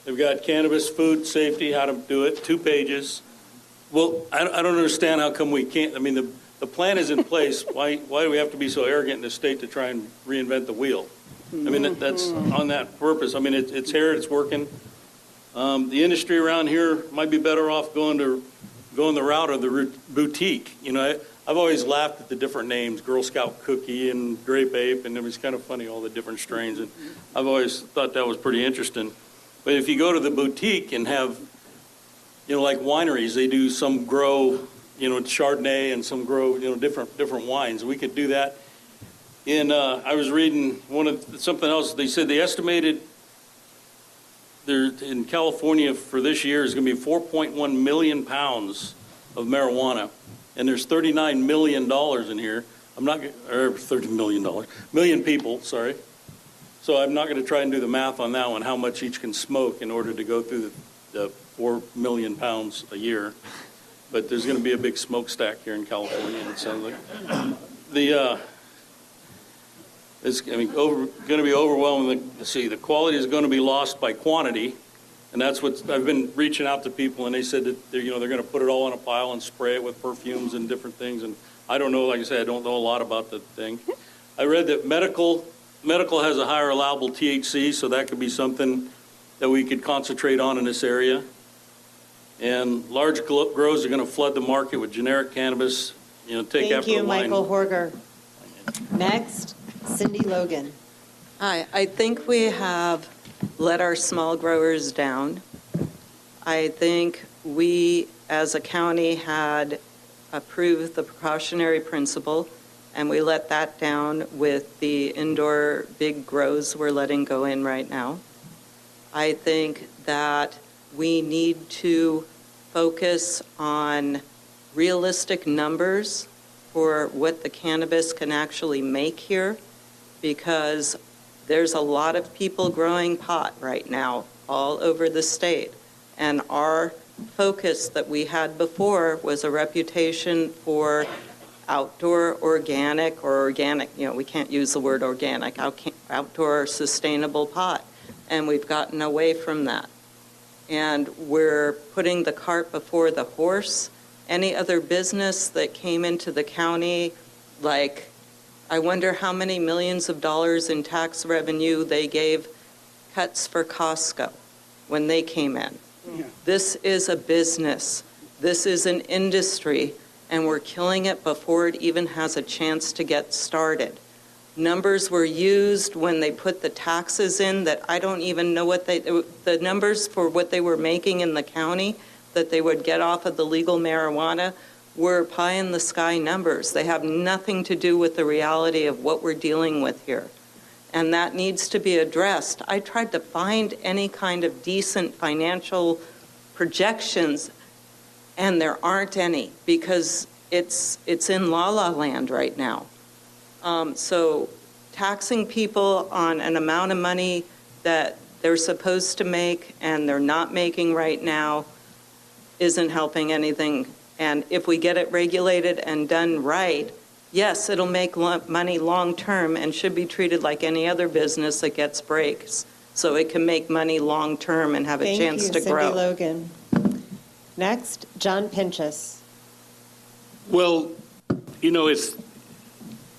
They've got cannabis food safety, how to do it, 2 pages. Well, I don't understand how come we can't. I mean, the plan is in place. Why do we have to be so arrogant in this state to try and reinvent the wheel? I mean, that's on that purpose. I mean, it's here, it's working. The industry around here might be better off going the route of the boutique. You know, I've always laughed at the different names, Girl Scout Cookie and Grape Ape, and it was kind of funny, all the different strains. And I've always thought that was pretty interesting. But if you go to the boutique and have, you know, like wineries, they do some grow, you know, Chardonnay and some grow, you know, different wines. We could do that. I was reading something else. They said they estimated there in California for this year is going to be 4.1 million pounds of marijuana, and there's $39 million in here. Million people, sorry. So I'm not going to try and do the math on that one, how much each can smoke in order to go through the 4 million pounds a year. But there's going to be a big smokestack here in California, it sounds like. It's going to be overwhelming. See, the quality is going to be lost by quantity, and that's what I've been reaching out to people, and they said that they're going to put it all in a pile and spray it with perfumes and different things. And I don't know, like I said, I don't know a lot about the thing. I read that medical has a higher allowable THC, so that could be something that we could concentrate on in this area. And large grows are going to flood the market with generic cannabis. You know, take after the wine. Thank you, Michael Horger. Next, Cindy Logan. Hi, I think we have let our small growers down. I think we, as a county, had approved the precautionary principle, and we let that down with the indoor big grows we're letting go in right now. I think that we need to focus on realistic numbers for what the cannabis can actually make here, because there's a lot of people growing pot right now all over the state. And our focus that we had before was a reputation for outdoor organic, or organic, you know, we can't use the word organic, outdoor sustainable pot. and we've gotten away from that. And we're putting the cart before the horse. Any other business that came into the county, like, I wonder how many millions of dollars in tax revenue they gave cuts for Costco when they came in. Yeah. This is a business. This is an industry, and we're killing it before it even has a chance to get started. Numbers were used when they put the taxes in that I don't even know what the numbers for what they were making in the county that they would get off of the legal marijuana were pie in the sky numbers. They have nothing to do with the reality of what we're dealing with here. And that needs to be addressed. I tried to find any kind of decent financial projections, and there aren't any because it's in la-la land right now. So taxing people on an amount of money that they're supposed to make and they're not making right now isn't helping anything. And if we get it regulated and done right, yes, it'll make money long-term and should be treated like any other business that gets breaks, so it can make money long-term and have a chance to grow. Thank you, Cindy Logan. Next, John Pinchas. Well, it's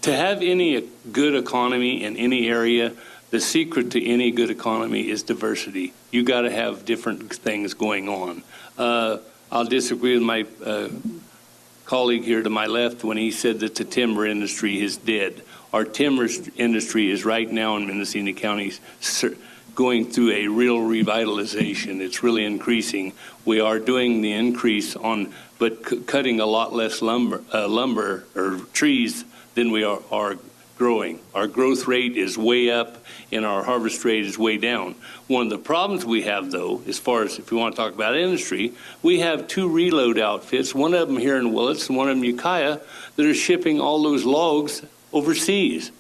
to have any good economy in any area, the secret to any good economy is diversity. You got to have different things going on. I'll disagree with my colleague here to my left when he said that the timber industry is dead. Our timber industry is right now in Mendocino County going through a real revitalization. It's really increasing. We are doing the increase on, but cutting a lot less lumber or trees than we are growing. Our growth rate is way up and our harvest rate is way down. One of the problems we have, though, as far as if we want to talk about industry, we have 2 reload outfits, one of them here in Willits and one of them in Ukiah, that are shipping all those logs overseas.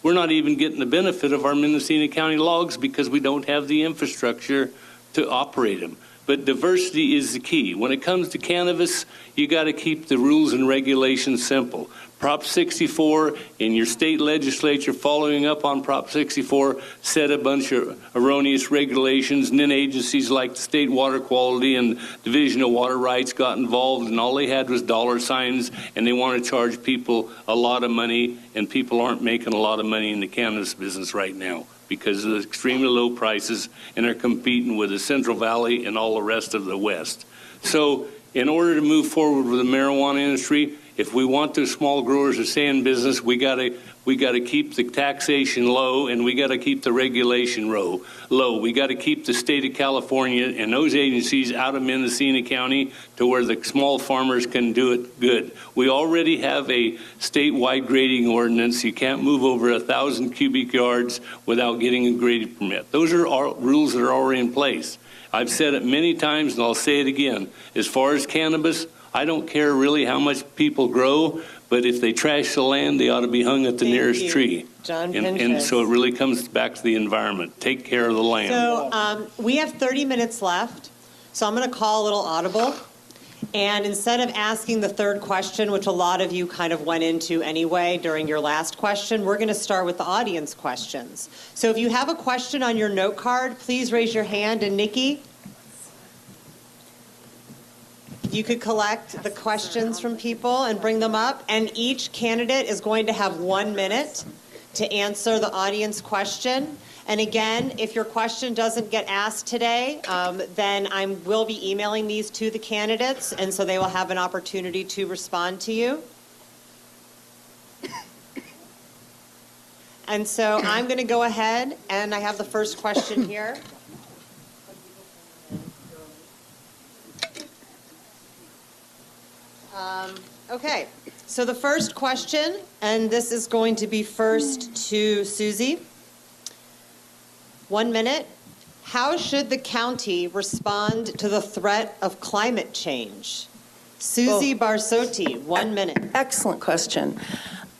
We're not even getting the benefit of our Mendocino County logs because we don't have the infrastructure to operate them. But diversity is the key. When it comes to cannabis, you got to keep the rules and regulations simple. Prop 64 in your state legislature following up on Prop 64 set a bunch of erroneous regulations, and then agencies like the State Water Quality and Division of Water Rights got involved, and all they had was dollar signs, and they want to charge people a lot of money, and people aren't making a lot of money in the cannabis business right now because of the extremely low prices, and are competing with the Central Valley and all the rest of the West. So in order to move forward with the marijuana industry, if we want those small growers to stay in business, we got to keep the taxation low, and we got to keep the regulation low. We got to keep the state of California and those agencies out of Mendocino County to where the small farmers can do it good. We already have a statewide grading ordinance. You can't move over 1,000 cubic yards without getting a grading permit. Those are our rules that are already in place. I've said it many times, and I'll say it again. As far as cannabis, I don't care really how much people grow, but if they trash the land, they ought to be hung at the nearest tree. John And Pinchas. so it really comes back to the environment. Take care of the land. So we have 30 minutes left, so I'm going to call a little audible. And instead of asking the third question, which a lot of you kind of went into anyway during your last question, we're going to start with the audience questions. So if you have a question on your note card, please raise your hand. And Nikki, you could collect the questions from people and bring them up. And each candidate is going to have 1 minute to answer the audience question. And again, if your question doesn't get asked today, then I will be emailing these to the candidates, and so they will have an opportunity to respond to you. And so I'm going to go ahead, and I have the first question here. Okay, so the first question, and this is going to be first to Susie. 1 minute. How should the county respond to the threat of climate change? Susie Barsotti, 1 minute. Excellent question.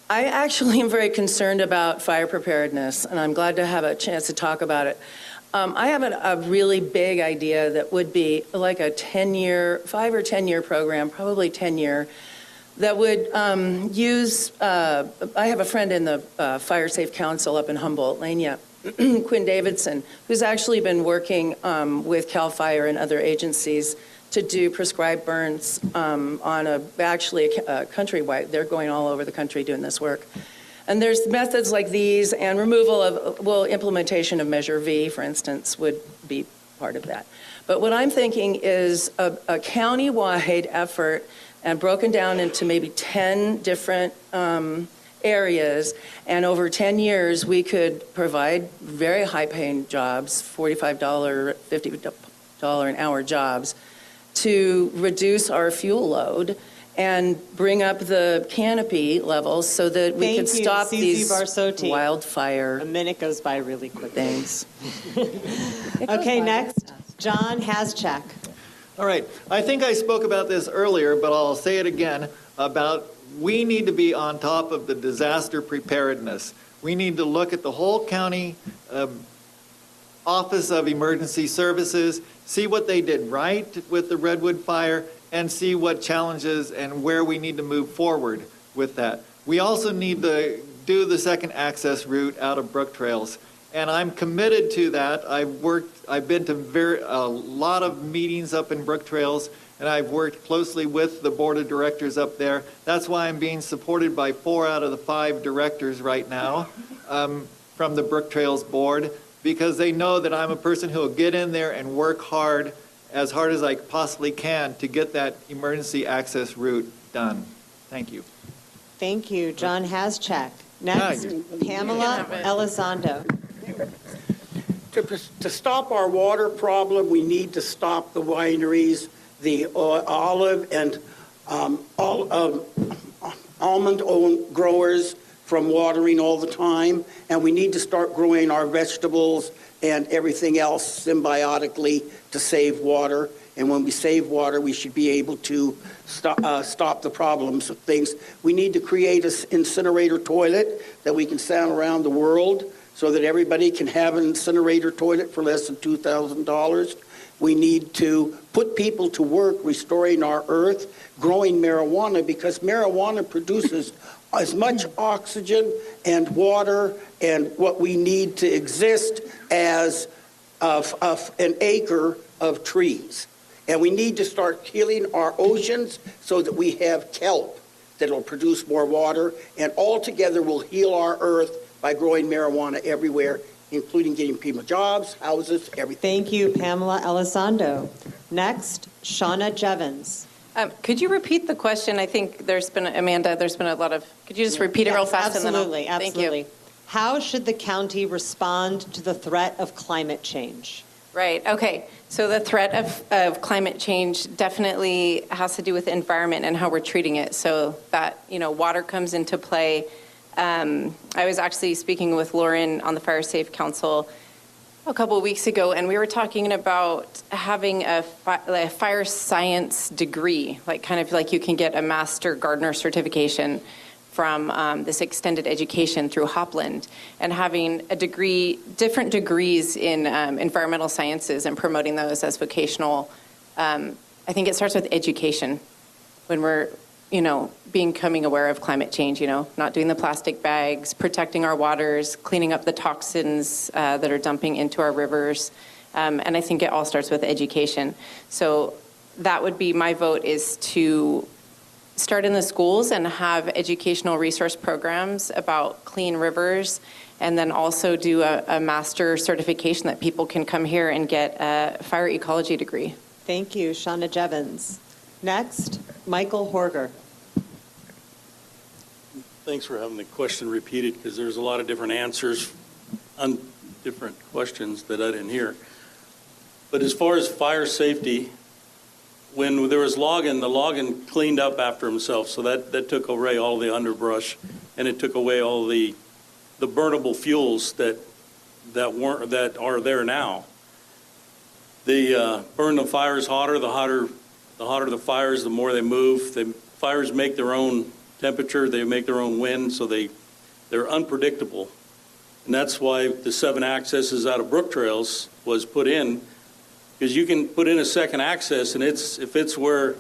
I actually am very concerned about fire preparedness, and I'm glad to have a chance to talk about it. I have a really big idea that would be like a 10-year, 5 or 10-year program, probably 10-year, that would use, I have a friend in the Fire Safe Council up in Humboldt, Lania, Quinn Davidson, who's actually been working with CAL FIRE and other agencies to do prescribed burns on a countrywide. They're going all over the country doing this work. And there's methods like these, and removal of, implementation of Measure V, for instance, would be part of that. But what I'm thinking is a county-wide effort and broken down into maybe 10 different areas, and over 10 years, we could provide very high-paying jobs, $45, $50 an hour jobs, to reduce our fuel load and bring up the canopy levels so that we Thank could you, stop Susie these Barsotti. wildfire A minute goes by really quickly. things. Okay, next, John Haschak. All right, I think I spoke about this earlier, but I'll say it again, about we need to be on top of the disaster preparedness. We need to look at the whole county Office of Emergency Services, see what they did right with the Redwood fire, and see what challenges and where we need to move forward with that. We also need to do the second access route out of Brook Trails, and I'm committed to that. I've been to a lot of meetings up in Brook Trails, and I've worked closely with the board of directors up there. That's why I'm being supported by 4 out of the 5 directors right now from the Brook Trails board, because they know that I'm a person who will get in there and work hard as I possibly can to get that emergency access route done. Thank you. Thank you, John Haschak. Next, Pamela Elizondo. To stop our water problem, we need to stop the wineries, the olive and almond growers from watering all the time, and we need to start growing our vegetables and everything else symbiotically to save water. And when we save water, we should be able to stop the problems of things. We need to create an incinerator toilet that we can send around the world so that everybody can have an incinerator toilet for less than $2,000. We need to put people to work restoring our earth, growing marijuana, because marijuana produces as much oxygen and water and what we need to exist as an acre of trees. And we need to start healing our oceans so that we have kelp that will produce more water, and altogether we'll heal our earth by growing marijuana everywhere, including getting people jobs, houses, everything. Thank you, Pamela Elizondo. Next, Shauna Jevons. Could you repeat the question? I think Amanda, there's been a lot of, could you just repeat it real fast? Absolutely, and then absolutely. Thank you. How should the county respond to the threat of climate change? Right, okay. So the threat of climate change definitely has to do with the environment and how we're treating it. So that, water comes into play. I was actually speaking with Lauren on the Fire Safe Council a couple of weeks ago, and we were talking about having a fire science degree, kind of like you can get a master gardener certification from this extended education through Hopland, and having a degree, different degrees in environmental sciences and promoting those as vocational. I think it starts with education when we're, becoming aware of climate change, not doing the plastic bags, protecting our waters, cleaning up the toxins that are dumping into our rivers. And I think it all starts with education. So that would be my vote, is to start in the schools and have educational resource programs about clean rivers, and then also do a master certification that people can come here and get a fire ecology degree. Thank you, Shauna Jevons. Next, Michael Horger. Thanks for having the question repeated, because there's a lot of different answers on different questions that I didn't hear. But as far as fire safety, when there was logging, the logging cleaned up after himself, so that took away all the underbrush, and it took away all the burnable fuels that are there now. They burn the fires hotter, the hotter the fires, the more they move. The fires make their own temperature, they make their own wind, so they're unpredictable. And that's why the 7 accesses out of Brook Trails was put in, because you can put in a second access, and if it's where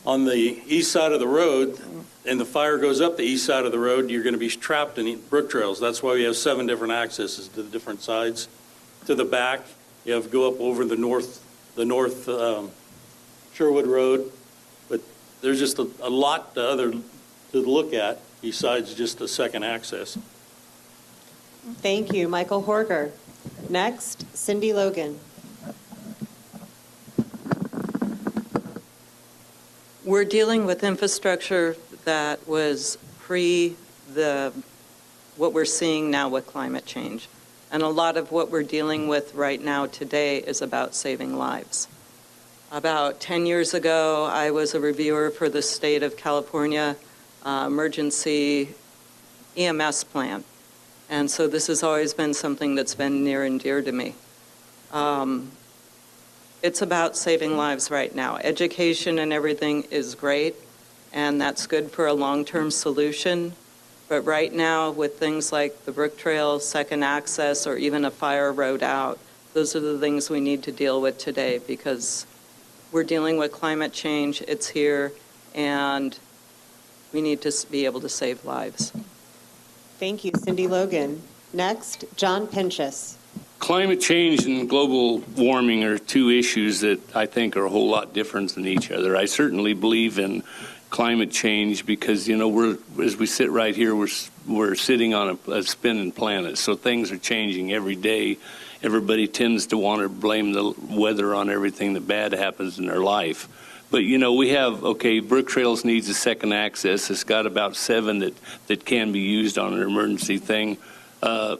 on the east side of the road, and the fire goes up the east side of the road, you're going to be trapped in brook trails. That's why we have 7 different accesses to the different sides. To the back, you have to go up over the north Sherwood Road, but there's just a lot to look at besides just a second access. Thank you, Michael Horger. Next, Cindy Logan. We're dealing with infrastructure that was what we're seeing now with climate change. And a lot of what we're dealing with right now today is about saving lives. About 10 years ago, I was a reviewer for the state of California emergency EMS plan. And so this has always been something that's been near and dear to me. It's about saving lives right now. Education and everything is great, and that's good for a long-term solution. But right now, with things like the Brook Trail, second access, or even a fire road out, those are the things we need to deal with today because we're dealing with climate change, it's here, and we need to be able to save lives. Thank you, Cindy Logan. Next, John Pinchus. Climate change and global warming are 2 issues that I think are a whole lot different than each other. I certainly believe in climate change because, as we sit right here, we're sitting on a spinning planet, so things are changing every day. Everybody tends to want to blame the weather on everything that bad happens in their life. But, we have, Brook Trails needs a second access. It's got about 7 that can be used on an emergency thing.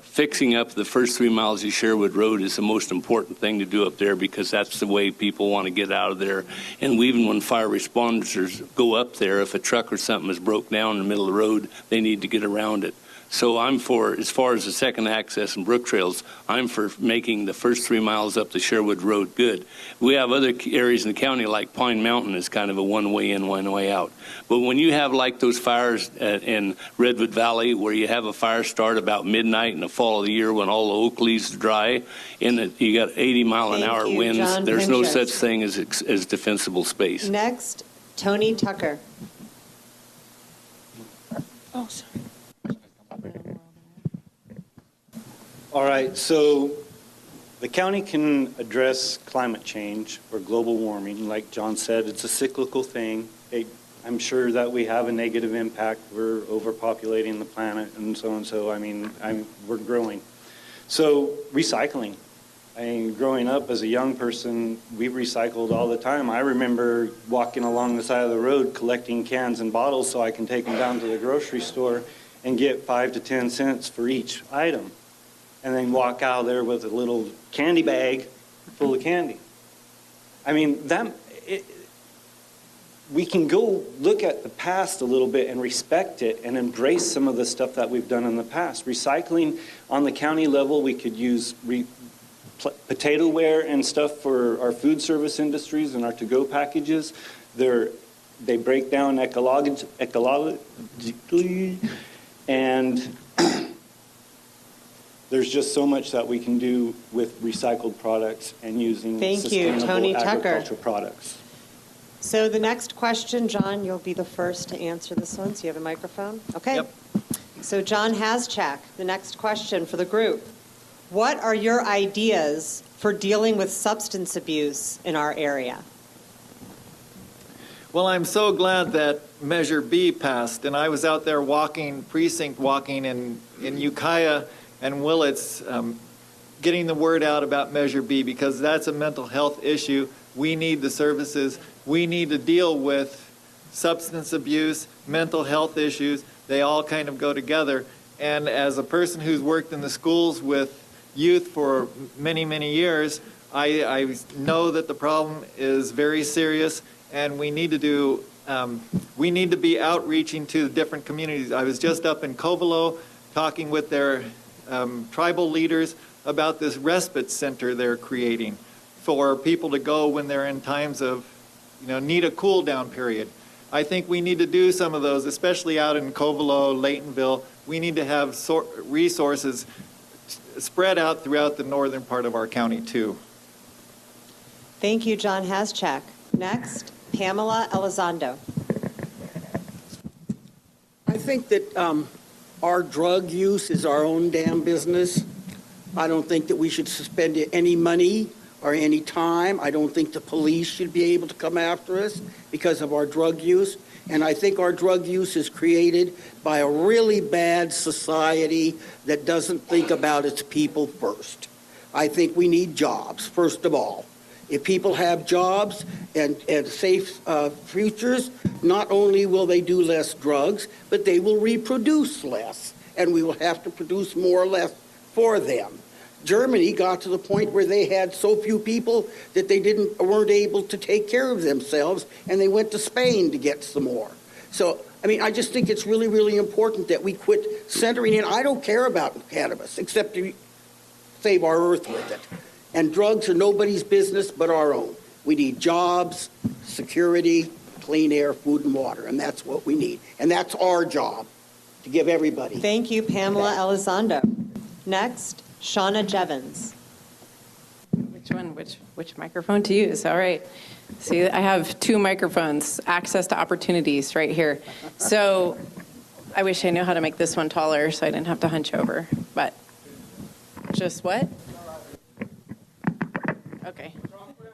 Fixing up the first 3 miles of Sherwood Road is the most important thing to do up there because that's the way people want to get out of there. And even when fire responders go up there, if a truck or something is broke down in the middle of the road, they need to get around it. So I'm for, as far as the second access and Brook Trails, I'm for making the first 3 miles up the Sherwood Road good. We have other areas in the county like Pine Mountain is kind of a one-way in, one-way out. But when you have like those fires in Redwood Valley where you have a fire start about midnight in the fall of the year when all the oak leaves are dry and you got 80-mile-an-hour Thank you, winds, John there's no Pinchus. such thing as defensible space. Next, Tony Tucker. Oh, sorry. All right, so the county can address climate change or global warming. Like John said, it's a cyclical thing. I'm sure that we have a negative impact. We're overpopulating the planet and so on. So, we're growing. So, recycling. Growing up as a young person, we recycled all the time. I remember walking along the side of the road collecting cans and bottles so I can take them down to the grocery store and get 5 to 10 cents for each item. And then walk out there with a little candy bag full of candy. We can go look at the past a little bit and respect it and embrace some of the stuff that we've done in the past. Recycling on the county level, we could use potato ware and stuff for our food service industries and our to-go packages. They break down ecologically, and there's just so much that we can do with recycled products and using sustainable Tony Tucker. agricultural products. So the next question, John, you'll be the first to answer this one, so you have a microphone. Okay. Yep. So John Haschak, the next question for the group. What are your ideas for dealing with substance abuse in our area? Well, I'm so glad that Measure B passed, and I was out there precinct walking in Ukiah and Willits, getting the word out about Measure B because that's a mental health issue. We need the services. We need to deal with substance abuse, mental health issues. They all kind of go together. And as a person who's worked in the schools with youth for many, many years, I know that the problem is very serious, and we need to be outreaching to the different communities. I was just up in Covelo talking with their tribal leaders about this respite center they're creating for people to go when they're in times of, need a cool down period. I think we need to do some of those, especially out in Covelo, Laytonville. We need to have resources spread out throughout the northern part of our county too. Thank you, John Haschak. Next, Pamela Elizondo. I think that our drug use is our own damn business. I don't think that we should suspend any money or any time. I don't think the police should be able to come after us because of our drug use. And I think our drug use is created by a really bad society that doesn't think about its people first. I think we need jobs, first of all. If people have jobs and safe futures, not only will they do less drugs, but they will reproduce less, and we will have to produce more or less for them. Germany got to the point where they had so few people that they weren't able to take care of themselves, and they went to Spain to get some more. So, I mean, I just think it's really, really important that we quit centering in. I don't care about cannabis, except to save our earth with it. And drugs are nobody's business but our own. We need jobs, security, clean air, food, and water, and that's what we need. And that's our job, to give everybody. Thank you, Pamela Elizondo. Next, Shauna Jevons. Which one? Which microphone to use? All right. See, I have two microphones, access to opportunities right here. So I wish I knew how to make this one taller so I didn't have to hunch over. But just what? Okay.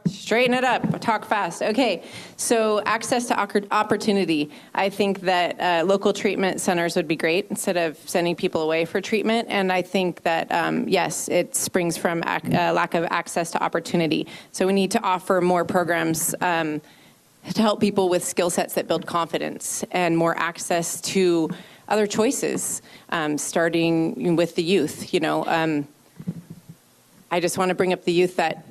Straighten it up. Talk fast. Okay. So access to opportunity. I think that local treatment centers would be great instead of sending people away for treatment. And I think that, yes, it springs from lack of access to opportunity. So we need to offer more programs to help people with skill sets that build confidence and more access to other choices, starting with the youth. You know, I just want to bring up the youth that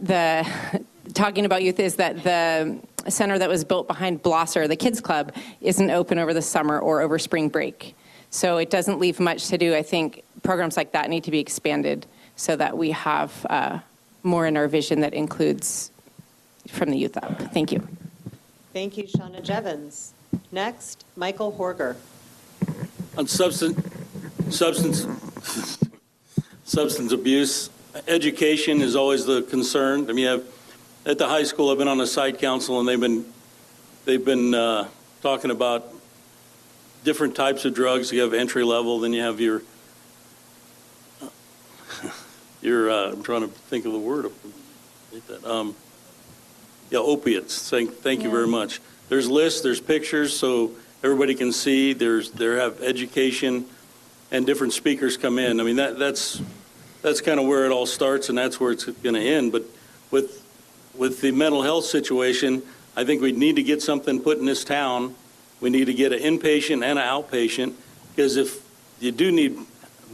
talking about youth is that the center that was built behind Blosser, the kids club, isn't open over the summer or over spring break. So it doesn't leave much to do. I think programs like that need to be expanded so that we have more in our vision that includes from the youth up. Thank you. Thank you, Shauna Jevons. Next, Michael Horger. On substance abuse, education is always the concern. I mean, at the high school, I've been on a site council, and they've been talking about different types of drugs. You have entry level, then you have your I'm trying to think of the word. Opiates. Thank you very much. There's lists, there's pictures, so everybody can see. There have education, and different speakers come in. I mean, that's kind of where it all starts, and that's where it's going to end. But with the mental health situation, I think we need to get something put in this town. We need to get an inpatient and an outpatient, because if you do need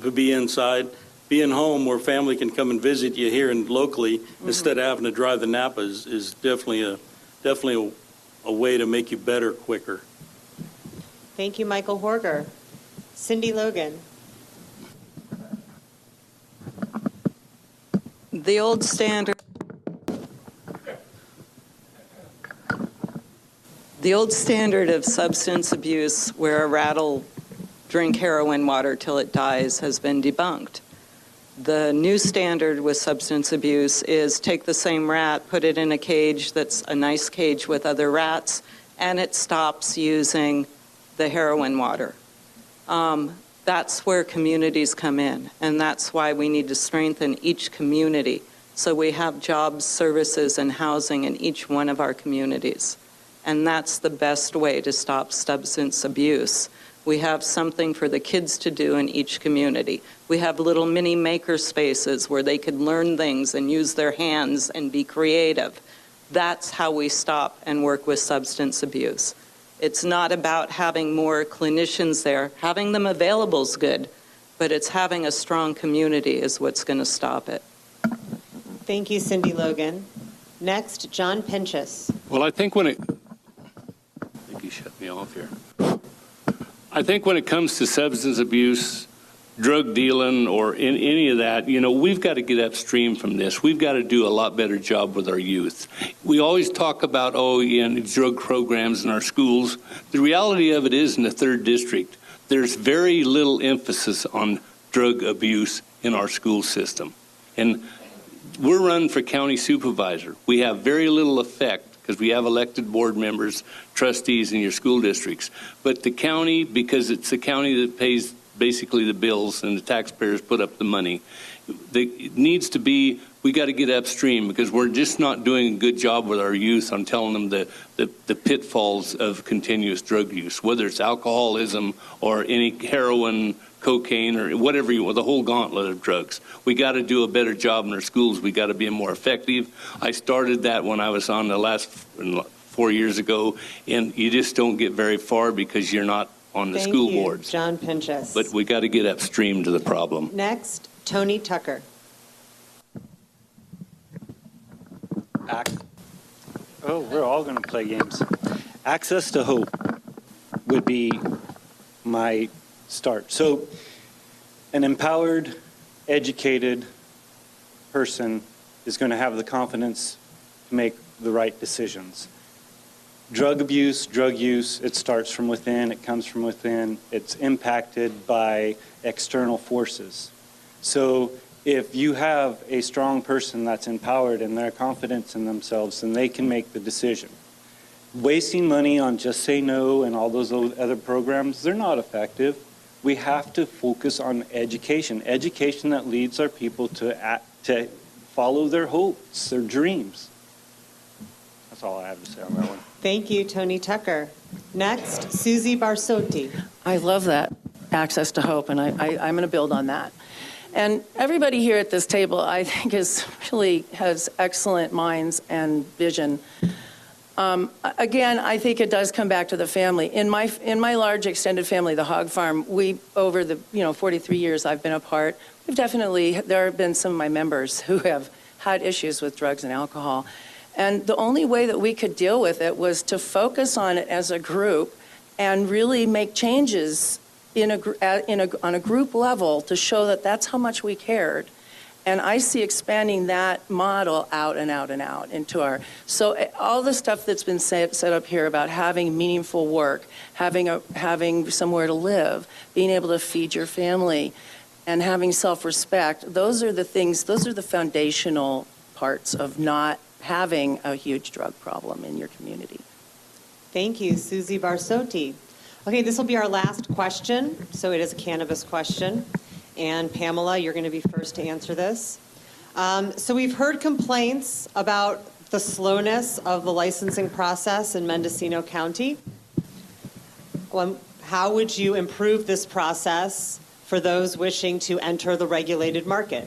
to be inside, being home where family can come and visit you here and locally instead of having to drive the Napa is definitely a way to make you better quicker. Thank you, Michael Horger. Cindy Logan. The old standard of substance abuse, where a rat will drink heroin water till it dies, has been debunked. The new standard with substance abuse is take the same rat, put it in a cage that's a nice cage with other rats, and it stops using the heroin water. That's where communities come in, and that's why we need to strengthen each community so we have jobs, services, and housing in each one of our communities. And that's the best way to stop substance abuse. We have something for the kids to do in each community. We have little mini maker spaces where they can learn things and use their hands and be creative. That's how we stop and work with substance abuse. It's not about having more clinicians there. Having them available is good, but it's having a strong community is what's going to stop it. Thank you, Cindy Logan. Next, John Pinchas. Well, I think you shut me off here. I think when it comes to substance abuse, drug dealing, or in any of that, we've got to get upstream from this. We've got to do a lot better job with our youth. We always talk about, drug programs in our schools. The reality of it is, in the 3rd District, there's very little emphasis on drug abuse in our school system. And we're running for county supervisor. We have very little effect, because we have elected board members, trustees in your school districts. But the county, because it's the county that pays basically the bills and the taxpayers put up the money, it needs to be, we got to get upstream because we're just not doing a good job with our youth on telling them the pitfalls of continuous drug use, whether it's alcoholism or any heroin, cocaine, or whatever the whole gauntlet of drugs. We got to do a better job in our schools. We got to be more effective. I started that when I was on the last 4 years ago, and you just don't get very far because you're not on the school boards. John Pinchas. But we got to get upstream to the problem. Next, Tony Tucker. Oh, we're all going to play games. Access to hope would be my start. So an empowered, educated person is going to have the confidence to make the right decisions. Drug abuse, drug use, it starts from within, it comes from within, it's impacted by external forces. So if you have a strong person that's empowered and their confidence in themselves, then they can make the decision. Wasting money on Just Say No and all those other programs, they're not effective. We have to focus on education that leads our people to follow their hopes, their dreams. That's all I have to say on that one. Thank you, Tony Tucker. Next, Susie Barsotti. I love that, access to hope, and I'm going to build on that. And everybody here at this table, I think, really has excellent minds and vision. Again, I think it does come back to the family. In my large extended family, the hog farm, we, over the 43 years I've been a part, there have been some of my members who have had issues with drugs and alcohol. And the only way that we could deal with it was to focus on it as a group and really make changes on a group level to show that that's how much we cared. And I see expanding that model out and out and out into so all the stuff that's been set up here about having meaningful work, having somewhere to live, being able to feed your family, and having self-respect, those are the foundational parts of not having a huge drug problem in your community. Thank you, Susie Barsotti. Okay, this will be our last question, so it is a cannabis question. And Pamela, you're going to be first to answer this. So we've heard complaints about the slowness of the licensing process in Mendocino County. How would you improve this process for those wishing to enter the regulated market?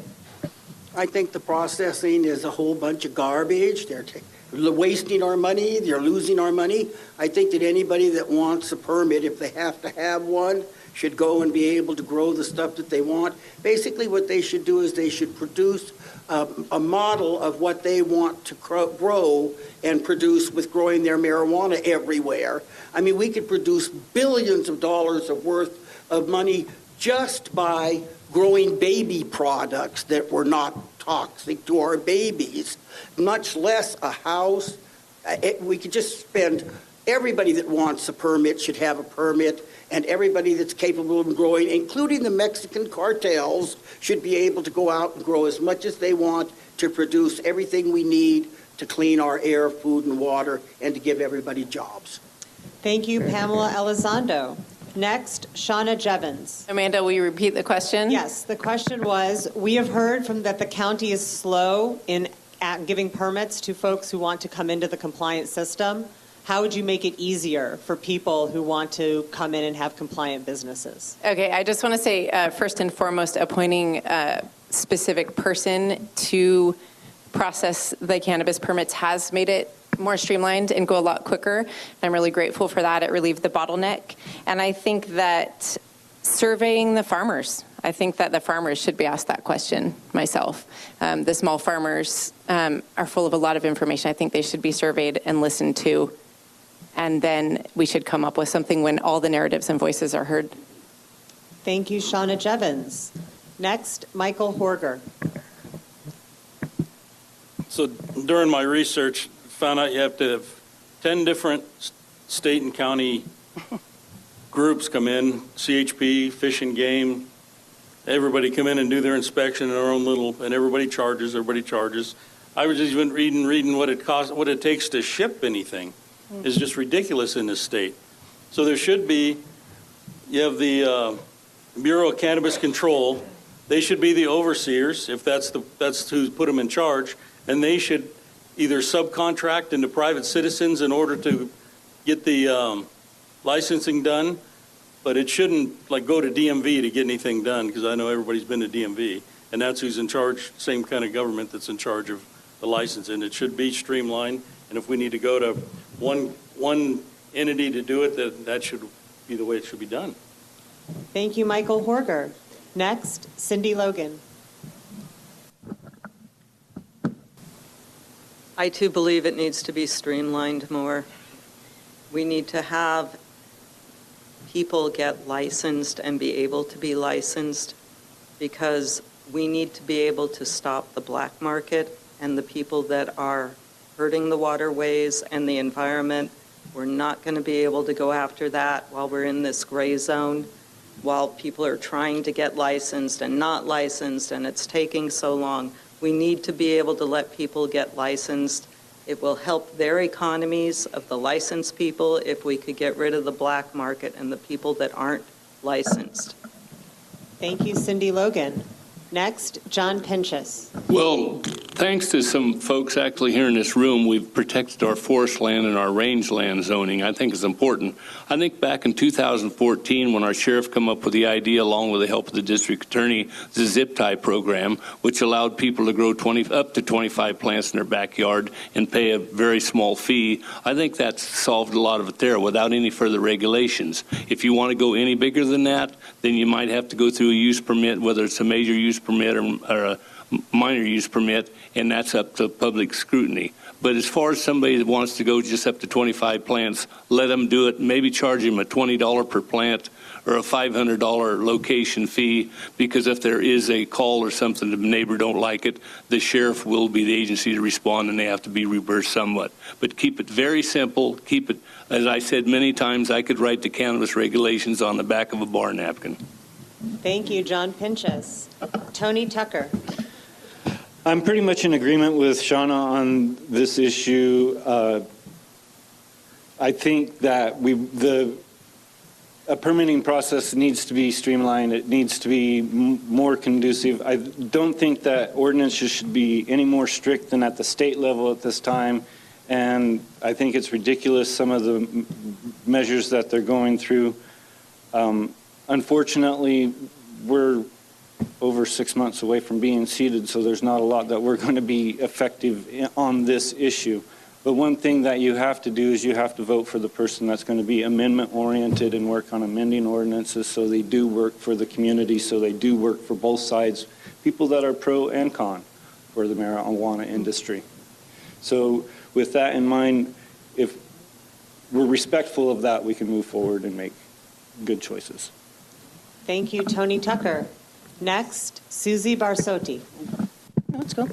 I think the processing is a whole bunch of garbage. They're wasting our money. They're losing our money. I think that anybody that wants a permit, if they have to have one, should go and be able to grow the stuff that they want. Basically, what they should do is they should produce a model of what they want to grow and produce with growing their marijuana everywhere. I mean, we could produce billions of dollars of worth of money just by growing baby products that were not toxic to our babies, much less a house. We could just spend, everybody that wants a permit should have a permit, and everybody that's capable of growing, including the Mexican cartels, should be able to go out and grow as much as they want to produce everything we need to clean our air, food, and water, and to give everybody jobs. Thank you, Pamela Elizondo. Next, Shauna Jevons. Amanda, will you repeat the question? Yes, the question was, we have heard that the county is slow in giving permits to folks who want to come into the compliant system. How would you make it easier for people who want to come in and have compliant businesses? Okay, I just want to say, first and foremost, appointing a specific person to process the cannabis permits has made it more streamlined and go a lot quicker. I'm really grateful for that. It relieved the bottleneck. And I think that surveying the farmers, I think that the farmers should be asked that question myself. The small farmers are full of a lot of information. I think they should be surveyed and listened to. And then we should come up with something when all the narratives and voices are heard. Thank you, Shauna Jevons. Next, Michael Horger. So during my research, found out you have to have 10 different state and county groups come in, CHP, Fish and Game, everybody come in and do their inspection in our own little, and everybody charges. I was even reading what it costs, what it takes to ship anything is just ridiculous in this state. So there should be, you have the Bureau of Cannabis Control. They should be the overseers, if that's who put them in charge, and they should either subcontract into private citizens in order to get the licensing done, but it shouldn't like go to DMV to get anything done, because I know everybody's been to DMV, and that's who's in charge, same kind of government that's in charge of the licensing. It should be streamlined, and if we need to go to one entity to do it, that should be the way it should be done. Thank you, Michael Horger. Next, Cindy Logan. I too believe it needs to be streamlined more. We need to have people get licensed and be able to be licensed, because we need to be able to stop the black market and the people that are hurting the waterways and the environment. We're not going to be able to go after that while we're in this gray zone, while people are trying to get licensed and not licensed, and it's taking so long. We need to be able to let people get licensed. It will help their economies of the licensed people if we could get rid of the black market and the people that aren't licensed. Thank you, Cindy Logan. Next, John Pinchas. Well, thanks to some folks actually here in this room, we've protected our forest land and our rangeland zoning. I think it's important. I think back in 2014, when our sheriff came up with the idea, along with the help of the district attorney, the zip tie program, which allowed people to grow up to 25 plants in their backyard and pay a very small fee. I think that's solved a lot of it there without any further regulations. If you want to go any bigger than that, then you might have to go through a use permit, whether it's a major use permit or a minor use permit, and that's up to public scrutiny. But as far as somebody that wants to go just up to 25 plants, let them do it. Maybe charge them a $20 per plant or a $500 location fee, because if there is a call or something, the neighbor don't like it, the sheriff will be the agency to respond, and they have to be reimbursed somewhat. But keep it very simple. Keep it, as I said many times, I could write the cannabis regulations on the back of a bar napkin. Thank you, John Pinchas. Tony Tucker. I'm pretty much in agreement with Shauna on this issue. I think that a permitting process needs to be streamlined. It needs to be more conducive. I don't think that ordinances should be any more strict than at the state level at this time. And I think it's ridiculous, some of the measures that they're going through. Unfortunately, we're over 6 months away from being seated, so there's not a lot that we're going to be effective on this issue. But one thing that you have to do is you have to vote for the person that's going to be amendment-oriented and work on amending ordinances, so they do work for the community, so they do work for both sides, people that are pro and con for the marijuana industry. So with that in mind, if we're respectful of that, we can move forward and make good choices. Thank you, Tony Tucker. Next, Susie Barsotti. Let's go.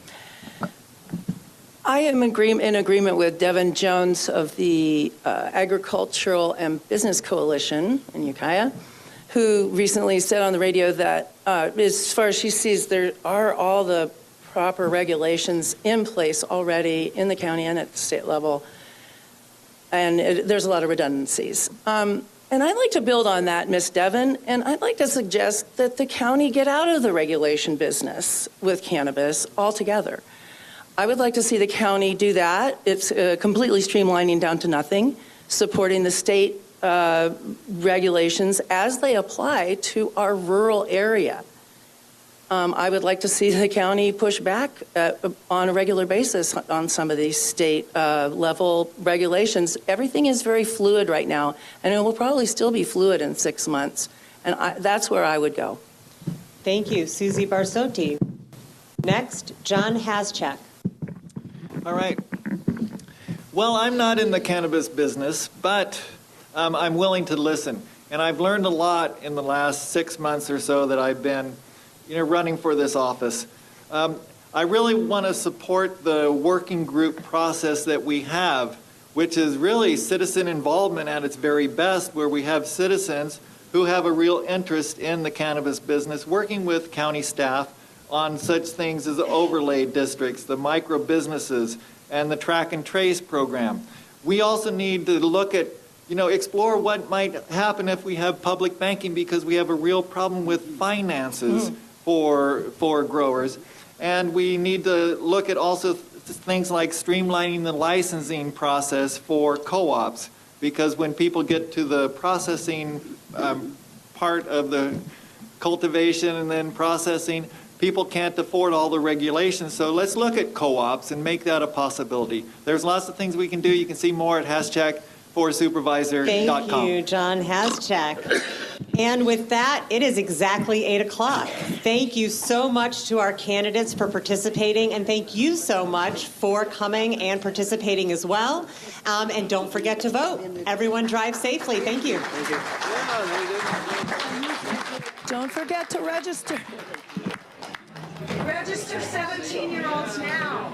I am in agreement with Devin Jones of the Agricultural and Business Coalition in Ukiah, who recently said on the radio that as far as she sees, there are all the proper regulations in place already in the county and at the state level, and there's a lot of redundancies. And I'd like to build on that, Ms. Devon, and I'd like to suggest that the county get out of the regulation business with cannabis altogether. I would like to see the county do that. It's completely streamlining down to nothing, supporting the state regulations as they apply to our rural area. I would like to see the county push back on a regular basis on some of these state level regulations. Everything is very fluid right now, and it will probably still be fluid in 6 months. And that's where I would go. Thank you, Susie Barsotti. Next, John Haschak. All right. Well, I'm not in the cannabis business, but I'm willing to listen. And I've learned a lot in the last 6 months or so that I've been running for this office. I really want to support the working group process that we have, which is really citizen involvement at its very best, where we have citizens who have a real interest in the cannabis business, working with county staff on such things as overlay districts, the micro businesses, and the track and trace program. We also need to look at, explore what might happen if we have public banking, because we have a real problem with finances for growers. And we need to look at also things like streamlining the licensing process for co-ops, because when people get to the processing part of the cultivation and then processing, people can't afford all the regulations. So let's look at co-ops and make that a possibility. There's lots of things we can do. You can see more at #4supervisor.com. Thank you, John Haschak. And with that, it is exactly 8 o'clock. Thank you so much to our candidates for participating, and thank you so much for coming and participating as well. And don't forget to vote. Everyone drive safely. Thank you. Don't forget to register. Register 17-year-olds now.